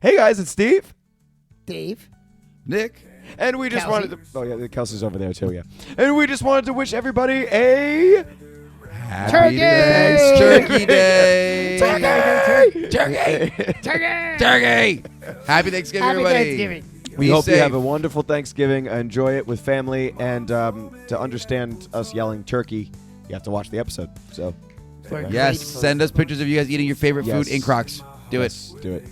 Hey guys, it's Steve. Dave. Nick. And we just Kelsey. wanted to... Oh, yeah, Kelsey's over there, too, yeah. And we just wanted to wish everybody a... Turkey! Thanks, Turkey Day. Turkey! Turkey! Turkey! Turkey! Happy Thanksgiving, Happy everybody. Thanksgiving. We Be hope you safe. have a wonderful Thanksgiving. Enjoy it with family. And to understand us yelling turkey, you have to watch the episode. So, We're Yes, grateful. send us pictures of you guys eating your favorite Yes. food in Crocs. Do it. yes, do it.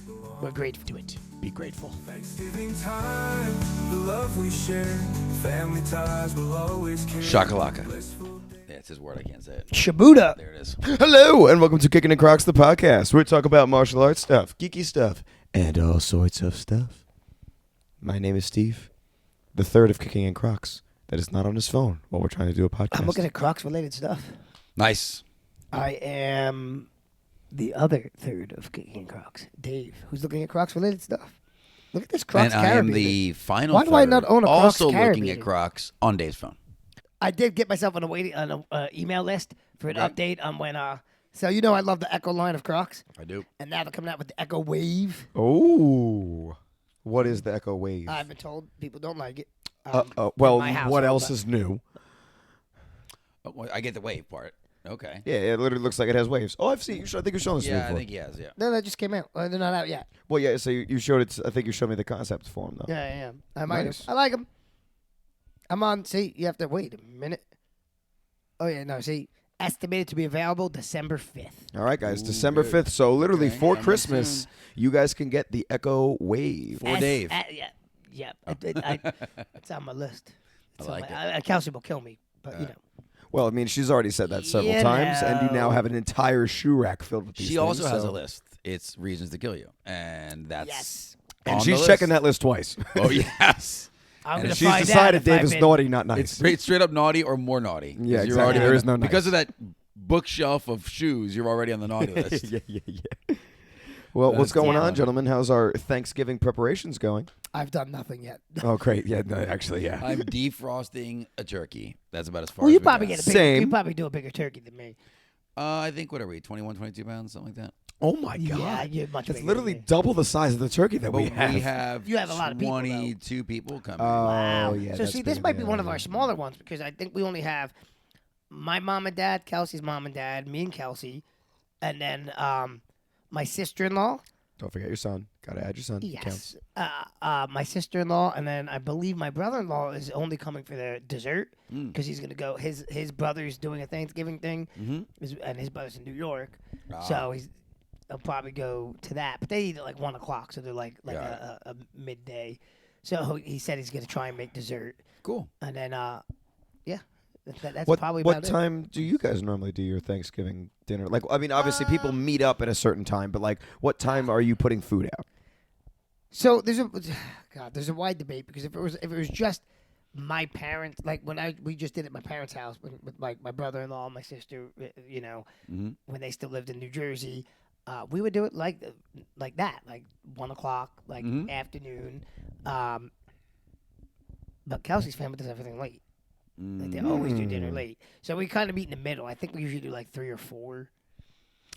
We're grateful to it. Be grateful. Thanksgiving time, the love we share, family ties will always care. Shakalaka. Yeah, it's his word. I can't say it. Shabuda. There it is. Hello, and welcome to Kickin and Crocs, the podcast, where we talk about martial arts stuff, geeky stuff, and all sorts of stuff. My name is Steve, the third of Kicking and Crocs, that is not on his phone while we're trying to do a podcast. I'm looking at Crocs related stuff. Nice. I am the other third of Kickin' Crocs. Dave, who's looking at Crocs related stuff. Look at this Crocs And I am Caribbean. the final Why do I not third, own a Crocs also looking Caribbean? at Crocs on Dave's phone. I did get myself on a email list for an Okay. update on when so you know I love the Echo line of Crocs, I do. and now they're coming out with the Echo Wave. Oh, what is the Echo Wave? I've been told people don't like it. Well, in my household, what else but- is new? Oh, well, I get the wave part. Okay. Yeah, it literally looks like it has waves. Oh, I've seen. I think you've shown this to me Yeah, I before. think he has, yeah. No, that just came out. They're not out yet. Well, yeah. So you showed it. I think you showed me the concept for them, though. Yeah, I might Nice. have. I like them. I'm on. See, you have to wait a minute. Oh yeah, no. See, estimated to be available December 5th. All right, guys. Ooh, December good. 5th. So literally Okay, for coming Christmas, soon. you guys can get the Echo Wave. For Dave. Yeah. It's on my list. It's I like on Kelsey will kill me, but you know. Well, I mean, she's already said that several You times, and you now know. have an entire shoe rack filled with these She things, also has so- a list. It's Reasons to Kill You. And that's Yes. And on she's the checking list. that list twice. Oh, yes. I'm And gonna She's find out decided if Dave I've is been- naughty, not nice. It's straight up naughty or more naughty. 'Cause Yeah, you're exactly. already There on is the- no nice. Because of that bookshelf of shoes, you're already on the naughty list. yeah. Well, what's That's going on, down. gentlemen? How's our Thanksgiving preparations going? I've done nothing yet. Oh, great. Yeah, no, actually, yeah. I'm defrosting a turkey. That's about as far Well, as you we probably got. get a bigger. Same. You probably do a bigger turkey than me. I think, what are we, 21, 22 pounds, something like that? Oh, my Yeah, God. you're much That's bigger literally than me. double the size of the turkey that But we have. You have a lot of people, though. 22 people coming. Wow. Oh, yeah. So that's see, this big, might be yeah, one of yeah. our smaller ones because I think we only have my mom and dad, Kelsey's mom and dad, me and Kelsey, and then my sister-in-law. Don't forget your son. Got to add your son. Yes. My sister-in-law, and then I believe my brother-in-law is only coming for the dessert because he's gonna go. His brother's doing a Thanksgiving thing, and his brother's in New York, so he'll probably go to that. But they eat at like 1 o'clock, so they're like Yeah. a midday. So he said he's gonna try and make dessert, Cool. and then that's What, probably what about time do you guys normally do your Thanksgiving dinner? Like, I mean, obviously people meet up at a certain time, but like, what time are you putting food out? So there's a wide debate because if it was just my parents, like we just did it at my parents' house with my brother-in-law, my sister, you know, when they still lived in New Jersey, we would do it like that, like 1 o'clock, like afternoon. But Kelsey's family does everything late. Like they always do dinner late, so we kind of meet in the middle. I think we usually do like 3 or 4.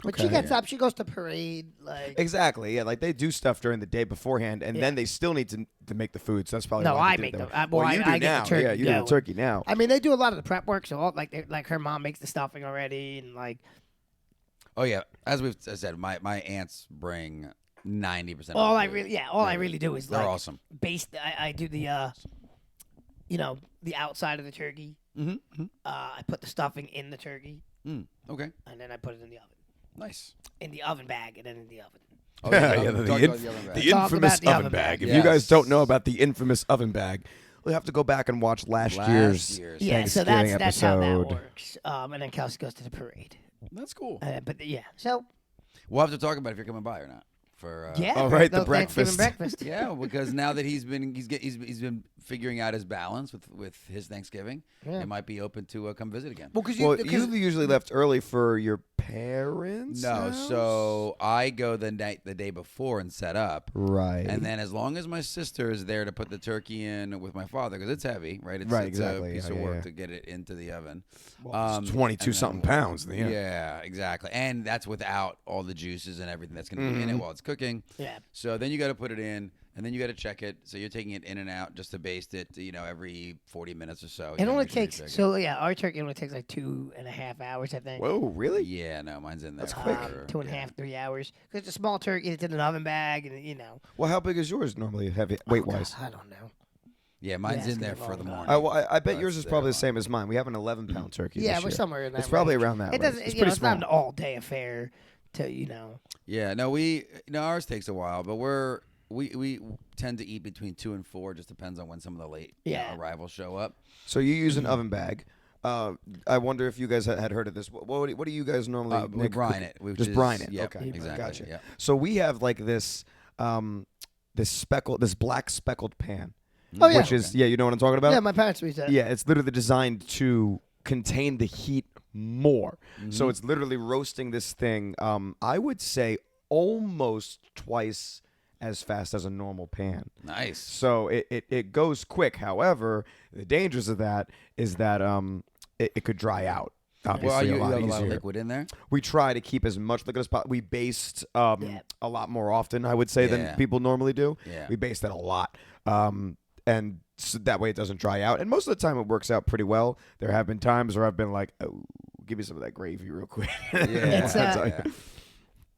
But she Okay. gets up, she goes to parade, like. Exactly. Yeah, like they do stuff during the day beforehand, and then they still need to make the food. So that's probably No, why they I do it make that them. way. Well, you do I get now. the turkey Yeah, you do going. the turkey now. I mean, they do a lot of the prep work, so like her mom makes the stuffing already, and like. Oh, yeah. As we've said, my aunts bring 90% of All the I food. really, I really do is They're like awesome. I do the, the outside of the turkey. I put the stuffing in the turkey, Okay. and then I put it in the oven, Nice. in the oven bag, and then in the oven. Oh, Yeah, yeah, the talk about the oven bag. The Talk infamous about the oven oven bag. bag. If you guys Yes. don't know about the infamous oven bag, we'll have to go back and watch last year's Yeah, so Thanksgiving that's how that episode. works. And then Kelsey goes to the parade. That's cool. So We'll have to talk about if you're coming by or not. For yeah, Oh, for right, the Thanksgiving breakfast. breakfast. Yeah, because now that he's been figuring out his balance with his Thanksgiving, Yeah. it might be open to come visit again. Well, because Well, you usually left early for your parents. No, house? so I go the day before and set up. Right. And then as long as my sister is there to put the turkey in with my father, because it's heavy, right? It's, Right, it's exactly. a piece Yeah, of yeah, work yeah. to get it into the oven. It's 22 something pounds in the end. Yeah, exactly. And that's without all the juices and everything that's going to be in it while it's cooking. Yeah. So then you got to put it in, and then you got to check it. So you're taking it in and out just to baste it, every 40 minutes or so. You It gotta only make sure you takes check it. our turkey only takes like 2.5 hours, I think. Whoa, really? Yeah, no, mine's in there. That's quick. for- 2.5, 3 hours. Because it's a small turkey, it's in an oven bag, and Well, how big is yours normally, heavy weight-wise? I don't know. Yeah, mine's Yeah, in there it's for the gonna be morning. long. I bet yours That's is probably the their same as mine. We have an 11-pound turkey. Yeah, this we're year. somewhere in that. It's probably range. around that It range. doesn't. It's It's pretty not an small. all-day affair. Yeah, no, ours takes a while, but we tend to eat between 2 and 4. Just depends on when some of the late arrivals show up. So you use an oven bag. I wonder if you guys had heard of this. What do you guys normally We Nick, brine cook? it. We Just brine it. Yeah, Okay, exactly. gotcha. Yeah. So we have like this this black speckled pan. Oh, yeah. Which is you know what I'm talking about? Yeah, my parents used that. Yeah, it's literally designed to contain the heat more. So it's literally roasting this thing. I would say almost twice as fast as a normal pan. Nice. So it goes quick. However, the dangers of that is that it could dry out. Obviously, Well, you a lot have a easier. lot of liquid in there. We try to keep as much liquid as possible. We baste a lot more often, I would say, Yeah. than people normally do. Yeah. We baste that a lot. And so that way it doesn't dry out. And most of the time it works out pretty well. There have been times where I've been like, oh, give me some of that gravy real quick. It's, That's all-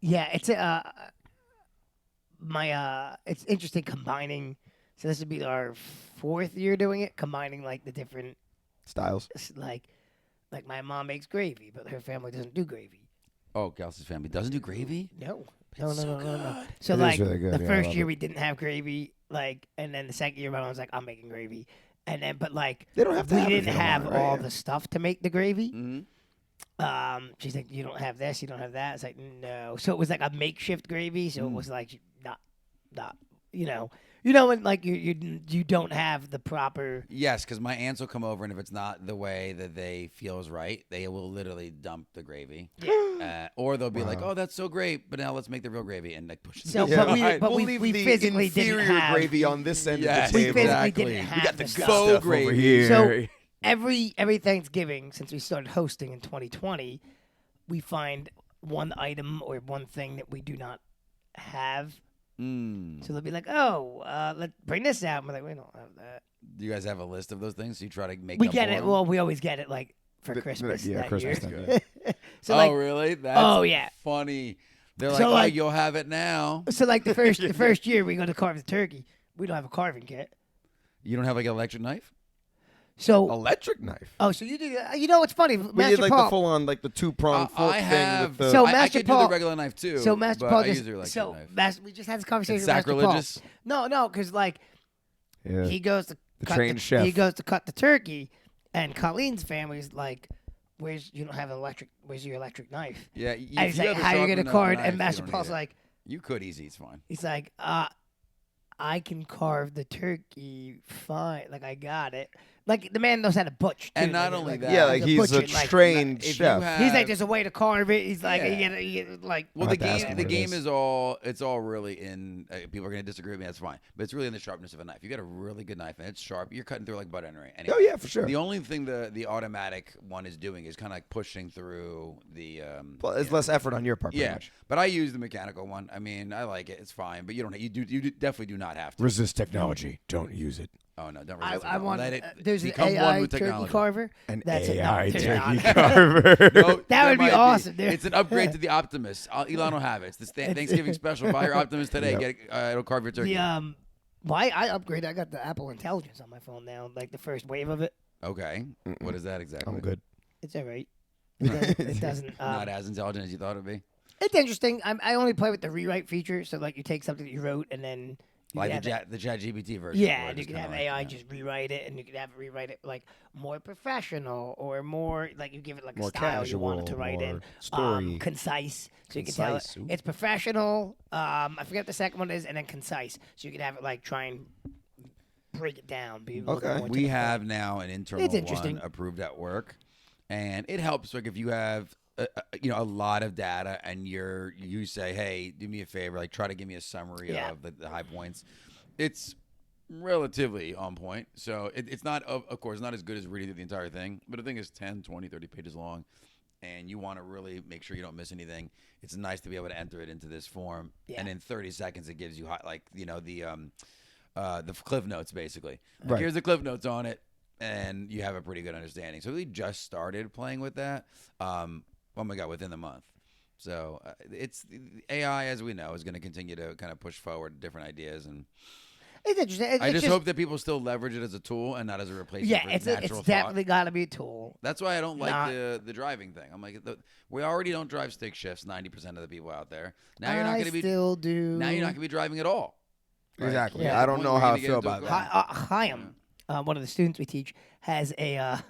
Yeah, it's it's interesting combining. So this would be our 4th year doing it, combining like the different Styles. like my mom makes gravy, but her family doesn't do gravy. Oh, Gauss's family doesn't do gravy? No. No. So It is like really good, the yeah, I first love year it. we didn't have gravy, and then the second year my mom was like, I'm making gravy. And then but like They don't have to we have it if didn't you don't have want it, right? all Yeah. the stuff to make the gravy. Mm-hmm. She's like, you don't have this, you don't have that. It's like, no. So it was like a makeshift gravy. So it was like not, when like you don't have the proper. Yes, because my aunts will come over, and if it's not the way that they feel is right, they will literally dump the gravy. Or they'll be like, "Oh, that's so great, but now let's make the real gravy," and like push it. So, to the but we, side. but we'll we, leave we the physically didn't inferior have gravy on this end Yes, of the we table. physically exactly. didn't We have got the the good stuff. Faux stuff over gravy. here. So every Thanksgiving since we started hosting in 2020, we find one item or one thing that we do not have. So they'll be like, "Oh, let's bring this out." And we're like, "We don't have that." Do you guys have a list of those things? So you try to make. We up get for it. them? Well, we always get it like for The- Christmas. yeah, that Christmas year. time, yeah. So oh, like, really? That's oh yeah. funny. They're like, So, "Oh, like- you'll have it now." So like the first year we go to carve the turkey, we don't have a carving kit. You don't have like an electric knife? So Electric knife. so you do. You know what's funny? We Master did like Paul. the full on like the 2-prong fork I thing have. with the So I Master could do Paul- the regular knife too. So Master but Paul I just use the electric so knife. we just had this conversation. It's with Master Paul. sacrilegious. No, because like yeah. he goes to The cut trained chef. He goes to cut the turkey, and Colleen's family's like, "Where's you don't have an electric? Where's your electric knife?" Yeah. And he's like, "How you gonna carve?" And Master Paul's like, "You could easy. It's fine." he's like, I can carve the turkey fine. Like I got it. Like the man knows how to butch. Too. And not Like, only like, that- Yeah, like he's a butcher, like- trained If you chef. have- He's like, there's a way to carve it. He's like, Yeah. you get, like. Well, I'll the have to ask game, him the what it game is. it's all really in. People are gonna disagree with me. That's fine, but it's really in the sharpness of a knife. You got a really good knife, and it's sharp. You're cutting through like butter anyway. Oh yeah, for sure. The only thing the automatic one is doing is kind of like pushing through the. Well, it's less effort on your part, pretty Yeah, much. but I use the mechanical one. I mean, I like it. It's fine, but you don't. You definitely do not have to. Resist technology. Don't use it. Oh no, don't I, resist. I it. want. Let it There's an become one AI with turkey technology. carver. An That's AI it. No, turkey there's not. carver. No, That would be might awesome, dude. It's an upgrade to the Optimus. Elon will have it. It's this Thanksgiving special. Buy your Optimus today. Yep. Get it, it'll carve your turkey. The well, I upgraded. I got the Apple Intelligence on my phone now. Like the first wave of it. Okay. What is that exactly? I'm good. It's all right. It doesn't. Not as intelligent as you thought it'd be. It's interesting. I only play with the rewrite feature. So like you take something that you wrote and then. You Like can the have it- Chat GPT version. Yeah, where and you it's can kinda have like, AI yeah. just rewrite it, and you can have it rewrite it like more professional or more like you give it like More a style you want it to casual, write in, more story. concise, so you can tell it Concise, ooh. it's professional. I forget what the second one is, and then concise, so you can have it like try and break it down. Be a little Okay. bit more to We the have point. now an internal It's interesting. one approved at work, and it helps. Like if you have a lot of data, and you say, hey, do me a favor, like try to give me a summary Yeah. of the high points. It's relatively on point. So it's not, of course, not as good as reading through the entire thing, but the thing is 10, 20, 30 pages long, and you want to really make sure you don't miss anything. It's nice to be able to enter it into this form, Yeah. and in 30 seconds it gives you the cliff notes basically. Like, Right. here's the cliff notes on it, and you have a pretty good understanding. So we just started playing with that. Oh my god, within the month. So it's AI, as we know, is going to continue to kind of push forward different ideas, and It's interesting. I just hope that people still leverage it as a tool and not as a replacement Yeah, for it's natural thought. definitely got to be a tool. That's why I don't like Not- the driving thing. I'm like, we already don't drive stick shifts. 90% of the people out there. Now you're not I going to be. still do. Now you're not going to be driving at all. Right? Exactly. Yeah. I don't know how I feel about that. Chaim, one of the students we teach, has a.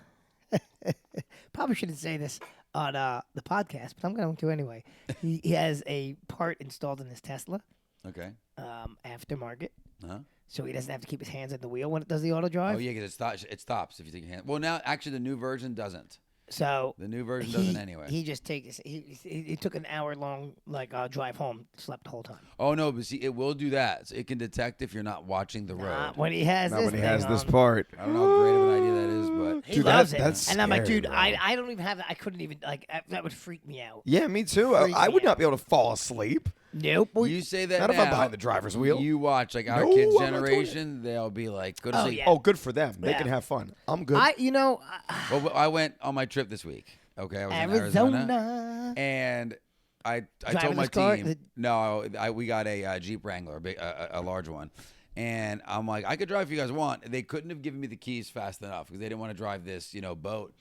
Probably shouldn't say this on the podcast, but I'm going to anyway. He has a part installed in his Tesla, Okay. aftermarket, Uh-huh. so he doesn't have to keep his hands at the wheel when it does the auto drive. Oh yeah, because it stops if you take your hand. Well, now actually the new version doesn't. So The new version doesn't anyway. He just takes. He took an hour long drive home, slept the whole time. Oh no, but see, it will do that. So it can detect if you're not watching the road. Not when he has Not this when he thing has this on. part. I don't know how great of an idea that is, but He Dude, loves that's it, and I'm like, scary, dude, bro. I don't even have that. I couldn't even that would freak me out. Yeah, me too. Freak I me would out. not be able to fall asleep. Nope. you say that Not if now, I'm behind the driver's wheel. You watch like our No, kids' I'm not doing it. generation, they'll be like, go to Oh, sleep. yeah. Oh, good for them. They Yeah. can have fun. I'm good. Well, I went on my trip this week. Okay, I was in Arizona, Arizona. and I Driving told my this car? team, no, we got a Jeep Wrangler, a large one, and I'm like, I could drive if you guys want. They couldn't have given me the keys fast enough because they didn't want to drive this, boat.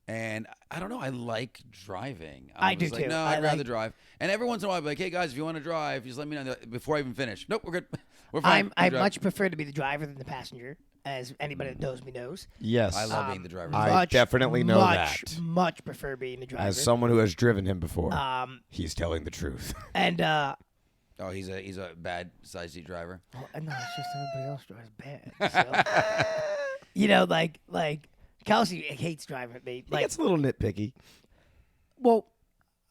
And I don't know, I like driving. I was do like, too. No, I I'd rather like- drive. And every once in a while, I'd be like, hey guys, if you want to drive, just let me know before I even finish. Nope, we're good. We're fine. I You drive. much prefer to be the driver than the passenger, as anybody that knows me knows. yes. I love being the driver. I definitely know that. Much prefer being the driver. As someone who has driven him before, he's he's telling the truth. and Oh, he's a bad side seat driver. no, it's just everybody else drives bad. So. Like Kelsey hates driving with me. He Like, gets a little nitpicky. well,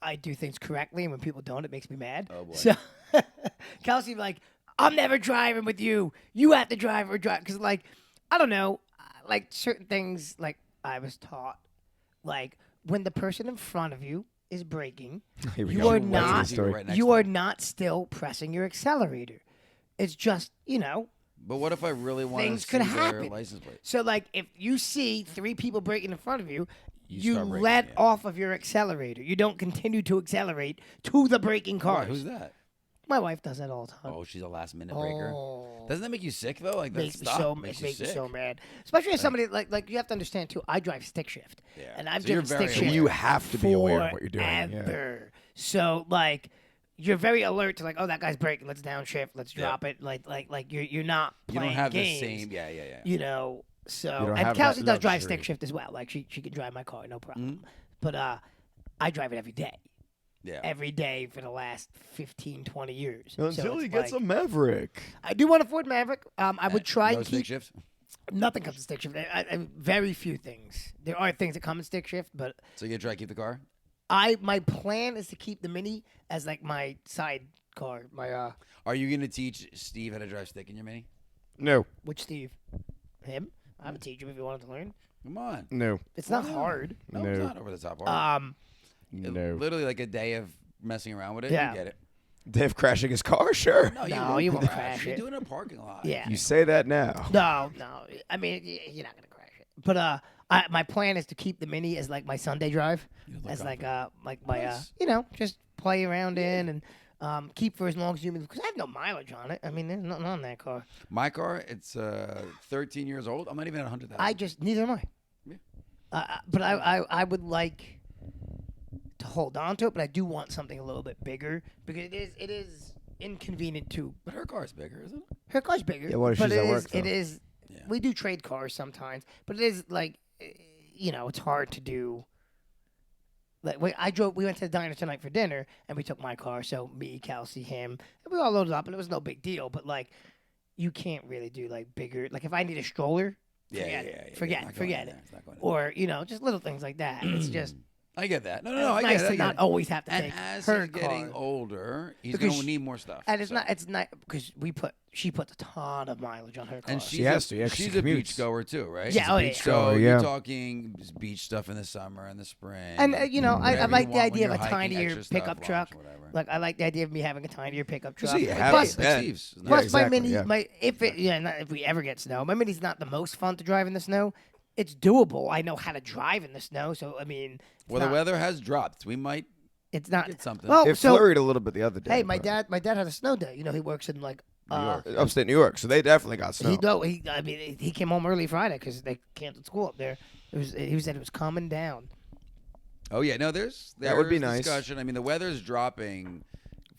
I do things correctly, and when people don't, it makes me mad. Oh, boy. So Kelsey like, I'm never driving with you. You have to drive or drive because I don't know, like certain things like I was taught, like when the person in front of you is braking, Here we you go. are Wait, not this story. Right next you to are him. not still pressing your accelerator. It's just But what if I really want Things to could see their happen. license plate? So, like, if you see 3 people braking in front of you, you start braking, let yeah. off of your accelerator. You don't continue to accelerate to the braking Why, cars. who's that? My wife does that all the time. Oh, she's a last minute breaker. Oh. Doesn't that make you sick though? Like that Makes me stop so makes it you makes me sick. so mad, especially as somebody like you have to understand too. I drive stick shift, Yeah. and I've So you're driven very stick aware. shift. You have to be aware of what you're doing. Yeah. Forever. So like, you're very alert to like, oh, that guy's braking. Let's downshift. Let's Yeah. drop it. Like you're not You playing don't have games, the same. Yeah, yeah, yeah. You know. So don't and have Kelsey that does drive luxury. stick shift as well. Like she can drive my car, no problem. Mm-hmm. But I drive it every day. Yeah. Every day for the last 15, 20 years. Until So he it's gets like- a Maverick. I do want a Ford Maverick. I would try no and stick keep shift. nothing comes in stick shift. Very few things. There are things that come in stick shift, but So you try to keep the car. my plan is to keep the Mini as like my side car. My Are you gonna teach Steve how to drive stick in your Mini? No. which Steve, him. I would teach him if you wanted to learn. Come on. No. It's not hard. No, it's No. not over the top hard. No. Literally like a day of messing around with it. Yeah. You get it. Dave crashing his car? Sure. No, No, you you won't won't crash. crash You it. do it in a parking lot. Yeah. You say that now. No. I mean, you're not gonna crash it. But my plan is to keep the Mini as like my Sunday drive, as like my Nice. just play around in and keep for as long as you because I have no mileage on it. I mean, there's nothing on that car. My car, it's 13 years old. I'm not even at 100,000. Neither am I. Yeah. But I would like to hold on to it, but I do want something a little bit bigger because it is inconvenient to But her car's bigger, isn't it? her car's bigger. Yeah, what if but she's it at is- work, It though? is. Yeah. We do trade cars sometimes, but it is like, it's hard to do. Like we went to the diner tonight for dinner, and we took my car. So me, Kelsey, him, and we all loaded up, and it was no big deal. But like, you can't really do like bigger. Like if I need a stroller, forget it. Forget it. Or just little things like that. It's just. I get that. No, It's I nice get it. to I get not it. always have to And take as her he's getting car. older, he's Because going to need more stuff. And it's so. not. It's not because she puts a ton of mileage on her car. And She has to, yeah, 'cause she's she a commutes. beach goer too, right? Yeah, She's a oh, beach yeah. goer. Oh, You're yeah. talking beach stuff in the summer and the spring. And I whatever like you the want idea when of a you're hiking, tinier extra stuff, pickup lunch, truck. whatever. Like I like the idea of me having a tinier pickup truck. See, you have Plus, it, yeah. Steve's. Yeah, plus exactly, my mini, yeah. if we ever get snow, my mini's not the most fun to drive in the snow. It's doable. I know how to drive in the snow, so I mean, Well, the weather has dropped. We might it's not get something. Well, It so flurried a little bit the other day. hey, my but- dad had a snow day. He works in like New York. upstate New York, so they definitely got snow. he came home early Friday because they canceled school up there. He said it was coming down. Oh yeah, no, there's That would be nice. discussion. I mean, the weather's dropping.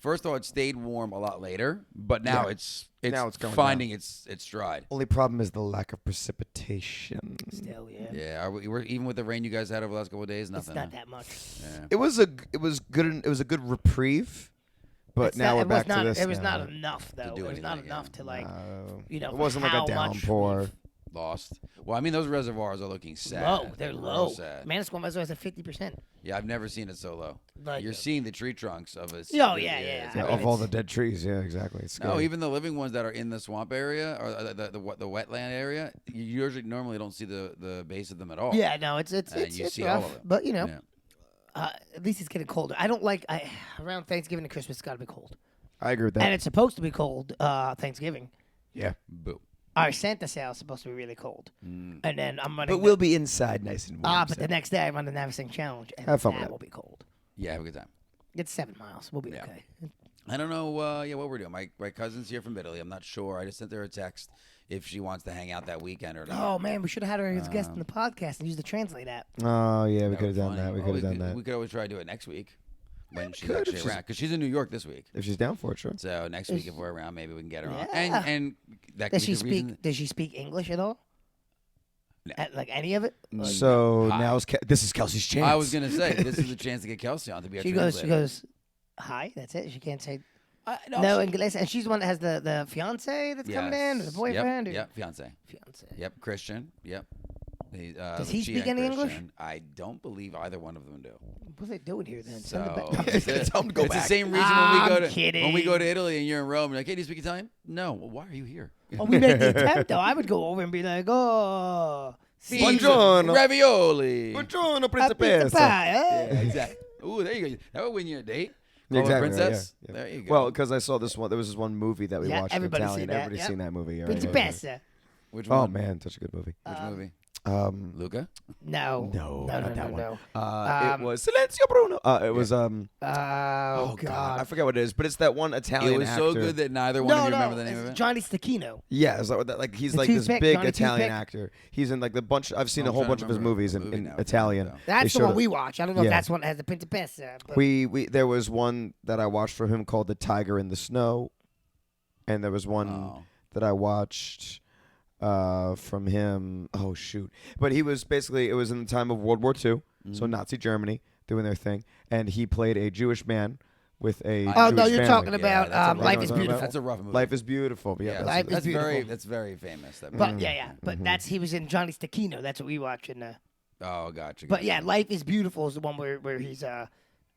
First of all, it stayed warm a lot later, but now Yeah. it's Now it's going finding its stride. Only problem is the lack of precipitation. Still, yeah. Yeah, we're even with the rain you guys had over the last couple of days, It's nothing. not huh? that much. Yeah. It was a good reprieve, but It's now not- we're it was back not, to this. It was now. not enough though. do It was not anything, enough yeah. to like It for wasn't like a how much downpour. we've Lost. Well, I mean, those reservoirs are looking sad. low. They're Real low. sad. Manasquan Reservoir is at 50%. Yeah, I've never seen it so low. Like, You're seeing the tree trunks of it. Oh, yeah. it's I Yeah, mean, of all it's- the dead trees, yeah, exactly. It's No, scary. even the living ones that are in the swamp area or the wetland area, you usually normally don't see the base of them at all. Yeah, no, it's And you it's see all rough. of it. But Yeah. at least it's getting colder. I don't like around Thanksgiving and Christmas. It's got to be cold, I agree with that. and it's supposed to be cold. Thanksgiving. yeah, Boo. Our Santa sale is supposed to be really cold, and then I'm running. but we'll be inside, nice and warm. but so. the next day I run the Navasing Challenge, and Have fun with that that. will be cold. Yeah, have a good time. It's 7 miles. We'll be Yeah. okay. I don't know what we're doing. My cousin's here from Italy. I'm not sure. I just sent her a text if she wants to hang out that weekend or not. Oh man, we should have had her as a guest in the podcast and use the Translate app. Oh yeah, we That could have was done funny. that. We Well, could have done that. We could always try to do it next week when she's could if actually she's- around. Because she's in New York this week. If she's down for it, sure. So next week, if we're around, maybe we can get her on. Yeah. And that Does could she be the reason. speak? Does she speak English at all? No. Like any of it? So Hi. this is Kelsey's chance. I was gonna say this is a chance to get Kelsey on to be our She goes. translator. Hi. That's it. She can't say No, she- English, and she's the one that has the fiance that's coming in, or the Yes. boyfriend. or- Yep, fiance. Fiance. Yep, Christian. Yep. Does he Lucia speak and any English? Christian. I don't believe either one of them do. What are they doing here then? So Send them back. it's the- Tell 'em to go it's back. the same reason I'm when we kidding. go to Italy and you're in Rome. You're like, hey, do you speak Italian? No. Well, why are you here? Oh, we make the attempt though. I would go over and be like, oh, Buongiorno. Ravioli. Buongiorno, a pizza principessa. pie, huh? Yeah, exactly. Ooh, there you go. That would win you a date. Call her Exactly. princess. Yeah, yeah. There you go. Well, because I saw this one. There was this one movie that we Yeah, watched in everybody's Italian. seen that, Everybody's yeah. seen that movie. Right? Principessa. Which Oh one? man, such a good movie. Which movie? Luca. No. No, no, not that no, one. no. It was Silenzio Bruno. It was Oh, oh God. god, I forget what it is, but it's that one Italian It was actor. so good that neither one of No, you no. remember the name it's of it. Johnny Stecchino. Yeah, it's like he's The like this Toothpick, big Johnny Italian Toothpick. actor. He's in like the bunch. I've seen I'm a whole trying to bunch of his remember movies the movie in now. Italian. They That's the showed one it- we watch. I don't know if Yeah. that's one that has the Principessa. But We there was one that I watched from him called The Tiger in the Snow, and there was one Oh. that I watched from him. Oh shoot! But he was basically it was in the time of World War II, so Nazi Germany doing their thing, and he played a Jewish man with a Oh, Jewish no, you're family. talking about that's a rough Life movie. is Beautiful. That's a rough movie. Life is Beautiful. Yeah, Yeah, that's Life it. is that's Beautiful. that's very famous. That But movie. yeah. But that's he was in Johnny Stecchino. That's what we watch in the. Oh, gotcha. But yeah, Life is Beautiful is the one where he's that's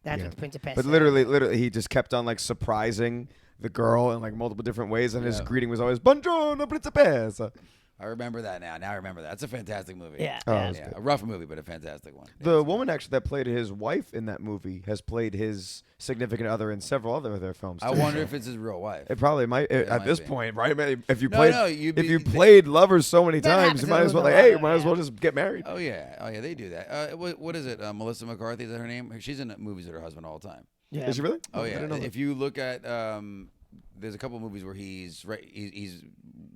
Yeah. what the Principessa. But literally, he just kept on like surprising the girl in like multiple different ways, and his Yeah. greeting was always "Buongiorno, principessa." I remember that now. Now I remember that. That's a fantastic movie. Yeah. Oh, yeah. it's Yeah, a rough movie, but a fantastic one. The woman actually that played his wife in that movie has played his significant other in several other of their films. I too, wonder so. if it's his real wife. It probably might It at might this be. point, right? If you No, played, no, you'd if be- you they- played lovers so many That times, happens you might as well with like, a hey, lot, might as yeah. well just get married. Oh yeah, they do that. What is it? Melissa McCarthy is that her name? She's in movies with her husband all the time. Yeah. Is she really? Oh I yeah. didn't know that. If you look at, there's a couple movies where he's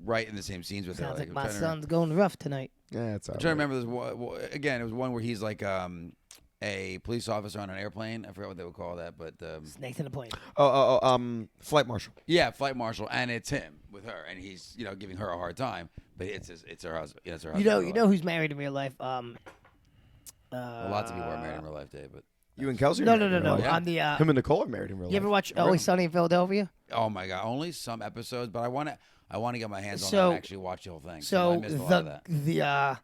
right in the same scenes with her. Sounds like I'm my trying to son's going rough tonight. Yeah, it's all I'm trying to right. remember this. Again, it was one where he's like a police officer on an airplane. I forgot what they would call that, but Snakes in a plane. Flight marshal. yeah, flight marshal, and it's him with her, and he's giving her a hard time, but it's her husband. Yeah, it's her husband. You in real know life. who's married in real life? Well, lots of people are married in real life, Dave, but You and Kelsey? are No, married in real life? Yeah. On the Him and Nicole are married in real you ever life. watch Always Sunny in Philadelphia? oh my god, only some episodes, but I want to get my hands on So- that and actually watch the whole thing. So I missed a lot of that. the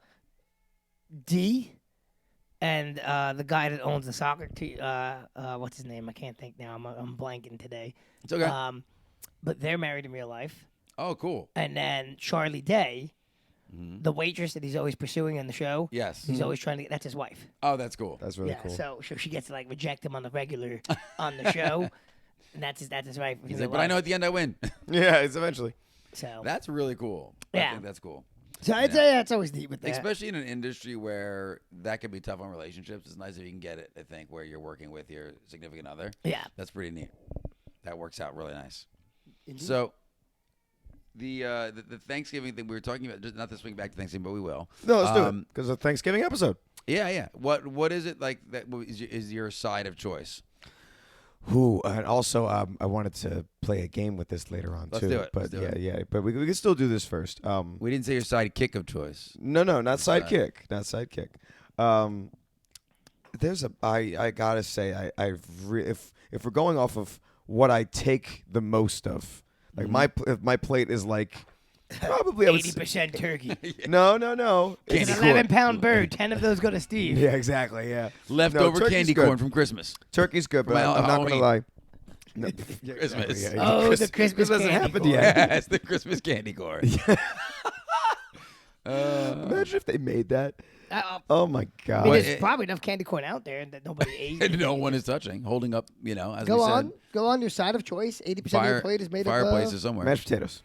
D and the guy that owns the soccer team, what's his name? I can't think now. I'm blanking today. It's okay. But they're married in real life. Oh, cool. And then Charlie Day, the waitress that he's always pursuing in the show. Yes. He's always trying to get. That's his wife. Oh, that's cool. That's really yeah. cool. So she gets to like reject him on the regular on the show, and that's his wife. in He's real like, but I know life. at the end I win. Yeah, it's eventually. So That's really cool. I Yeah. think that's cool. So I'd say that's always neat with that. Especially in an industry where that can be tough on relationships. It's nice if you can get it, I think, where you're working with your significant other. Yeah. That's pretty neat. That works out really nice. Indeed. So the Thanksgiving thing we were talking about, just not to swing back to Thanksgiving, but we will. No, let's do it because it's a Thanksgiving episode. Yeah, yeah. What is it like that is your side of choice? Who and also I wanted to play a game with this later on Let's too. do it. But Let's do yeah, it. yeah. But we can still do this first. We didn't say your sidekick of choice. No, not sidekick, not sidekick. I gotta say if we're going off of what I take the most of, like my plate is like probably I would say, 80% turkey. no. It's Candy an corn. 11-pound bird. 10 of those go to Steve. Yeah, exactly. Yeah, Leftover turkey's candy good. corn from Christmas. Turkey's good, but Well, I'm not gonna Halloween. lie. No, Christmas. yeah, Oh, the Christmas hasn't candy happened corn. yet. Yes, the Christmas candy corn. Imagine if they made that. I Oh my mean, god. there's probably enough candy corn out there that nobody ate. And no one is touching, holding up, as Go we on. said. Go on. Your side of choice. 80% of your plate is made fireplaces of. somewhere. Mashed potatoes.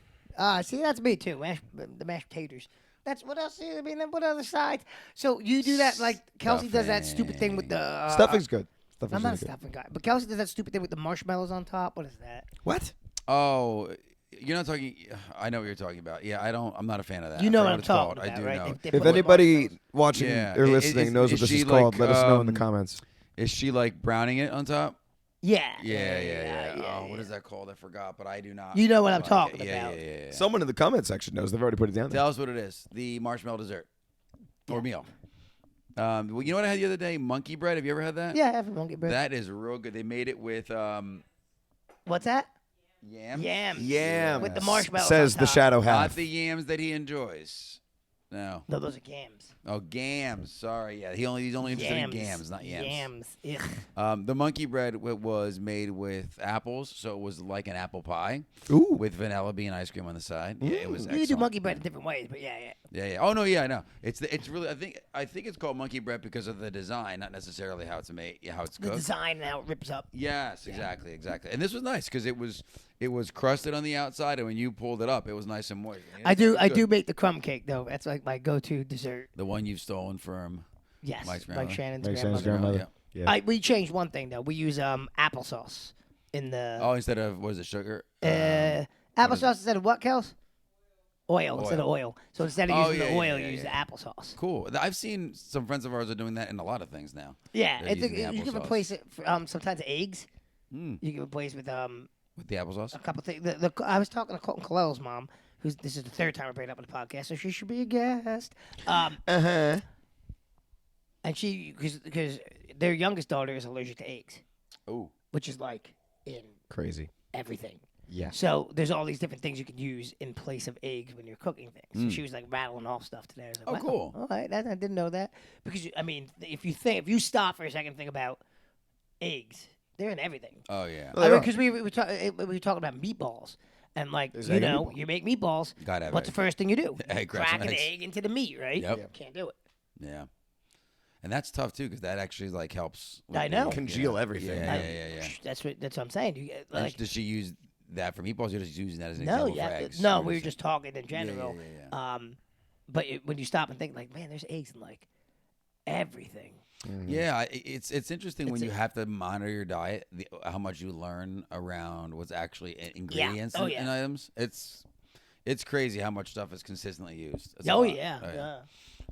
See, that's me too. The mashed potatoes. That's what else? I mean, what other sides? So you do that like Kelsey does that stupid thing with the Stuffing's good. I'm Stuffing's not a really good. stuffing guy, but Kelsey does that stupid thing with the marshmallows on top. What is that? What? Oh, you're not talking. I know what you're talking about. Yeah, I'm not a fan of that. You I know forgot what I'm it's called. talking about, I do right? know. They If put anybody marshmallows. watching Yeah. or Is- listening knows what is this she is called, like, let us know in the comments. Is she like browning it on top? Yeah. Yeah. What is that called? I forgot, but I do not. You know what I'm like talking it. Yeah, about. Yeah. Someone in the comment section knows. They've already put it down there. Tell us what it is. The marshmallow dessert or meal. Well, you know what I had the other day? Monkey bread. Have you ever had that? Yeah, everyone monkey bread. That is real good. They made it with What's that? yams. Yams. Yams. With the marshmallows Says on the top. shadow Not half. the yams that he enjoys. No. No, those are gams. Oh, gams. Sorry. Yeah, he's only interested in gams, not yams. Yams. Ugh. The monkey bread was made with apples, so it was like an apple pie Ooh. with vanilla bean ice cream on the side. Yeah, it was You can do excellent. monkey bread in different ways, but yeah. Yeah. Oh no, yeah, I know. It's really. I think it's called monkey bread because of the design, not necessarily how it's made, how it's The cooked. design and how it rips up. Yes, exactly. And this was nice because it was crusted on the outside, and when you pulled it up, it was nice and moist. I do Good. make the crumb cake though. That's like my go-to dessert. The one you've stolen from. Yes, Mike's like grandmother. Shannon's Like grandmother. Shannon's grandmother. Yeah. Yeah. We changed one thing though. We use applesauce in the Oh, instead of what is it, sugar? applesauce instead of what, Kels? Oil instead of oil. So instead of Oh, using yeah, the oil, yeah, you yeah, use yeah. the applesauce. Cool. I've seen some friends of ours are doing that in a lot of things now. Yeah, They're using the you can applesauce. replace it for, sometimes eggs. Mm. You can replace with With the applesauce. a couple things. I was talking to Colton Kalel's mom, this is the third time I bring it up on the podcast, so she should be a guest. Uh-huh. And she, because their youngest daughter is allergic to eggs, Oh. which is like in Crazy. everything. Yeah. So there's all these different things you can use in place of eggs when you're cooking things. So she was like rattling off stuff today. I was like, Oh, wow, cool. All right, I didn't know that because I mean, if you stop for a second and think about eggs, they're in everything. Oh yeah. Well, I they mean, are. because we were talking about meatballs. And like There's you egg in know, meatballs. you make meatballs. Gotta have What's egg. the first thing you do? Egg, crack Crack some an eggs. egg into the meat, right? Yep. Can't do it. Yeah. And that's tough too because that actually like helps. with I know. the, Congeal everything. Yeah. That's what I'm saying. You get, And like does she use that for meatballs? Or just using that as an no, example yeah, for eggs? no. Or We were is it- just talking in general. Yeah. But when you stop and think, like, man, there's eggs in like everything. Yeah, it's interesting when It's you a- have to monitor your diet, how much you learn around what's actually ingredients Oh, in yeah. items. It's crazy how much stuff is consistently used. It's a Oh lot. yeah.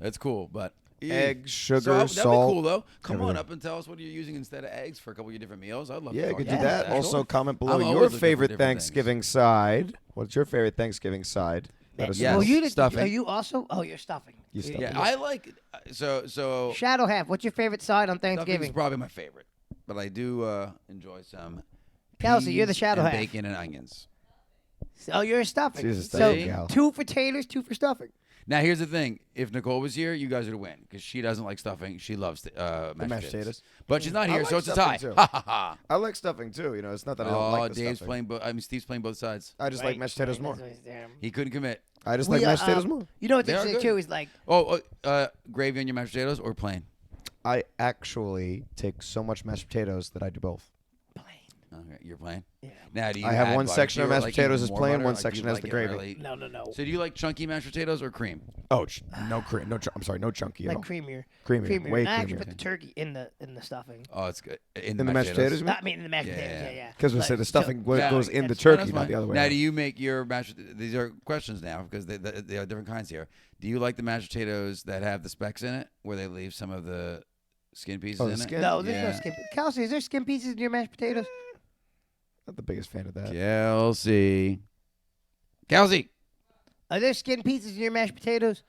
It's cool, but Eggs, sugar, so that'd salt. be cool though. Come on everything. up and tell us what you're using instead of eggs for a couple of your different meals. I'd love Yeah, to you talk could to do you that. about Also, Sure. comment below I'm always your looking for favorite different things. Thanksgiving side. What's your favorite Thanksgiving side? Let us Yes. know. Well, you stuffing. Are you also? Oh, you're stuffing. You stuffing. Yeah, I like so Shadow half. What's your favorite side on stuffing's Thanksgiving? probably my favorite, but I do enjoy some Kelsey, you're the peas shadow and half. bacon and onions. So you're a stuffing. She's a So stuffing gal. 2 for taters, 2 for stuffing. Now here's the thing: if Nicole was here, you guys would win because she doesn't like stuffing. She loves mashed potatoes. But she's not I here, like so it's a tie. stuffing, too. Ha ha ha! I like stuffing too. You know, it's not that I don't Oh, like the Dave's stuffing. playing. Steve's playing both sides. I just like mashed potatoes more. He couldn't commit. I just like mashed potatoes more. You know what's They are interesting good. too is like Gravy on your mashed potatoes or plain? I actually take so much mashed potatoes that I do both. plain. Okay, you're plain. Yeah. Now, do you I have add one butter section to of it, mashed like potatoes even is more plain, butter? one Like, do section you has like the it gravy. really- No. So do you like chunky mashed potatoes or cream? Oh, no cream. I'm sorry, no chunky at Like all. creamier. Creamier, way I actually creamier. put the turkey in the stuffing. Oh, it's good. In the mashed potatoes, you mean? I mean in the mashed Yeah. potatoes. Yeah. Because we But- said the so- stuffing Yeah, goes in the that's- turkey, That's not fine. the other way. Now, around. do you make your mashed? These are questions now because they are different kinds here. Do you like the mashed potatoes that have the specks in it, where they leave some of the skin pieces Oh, the in skin? No, there's no Yeah. skin. Kelsey, is there skin pieces in your mashed potatoes? Not the biggest fan of that. it? Kelsey. Are there skin pieces in your mashed potatoes?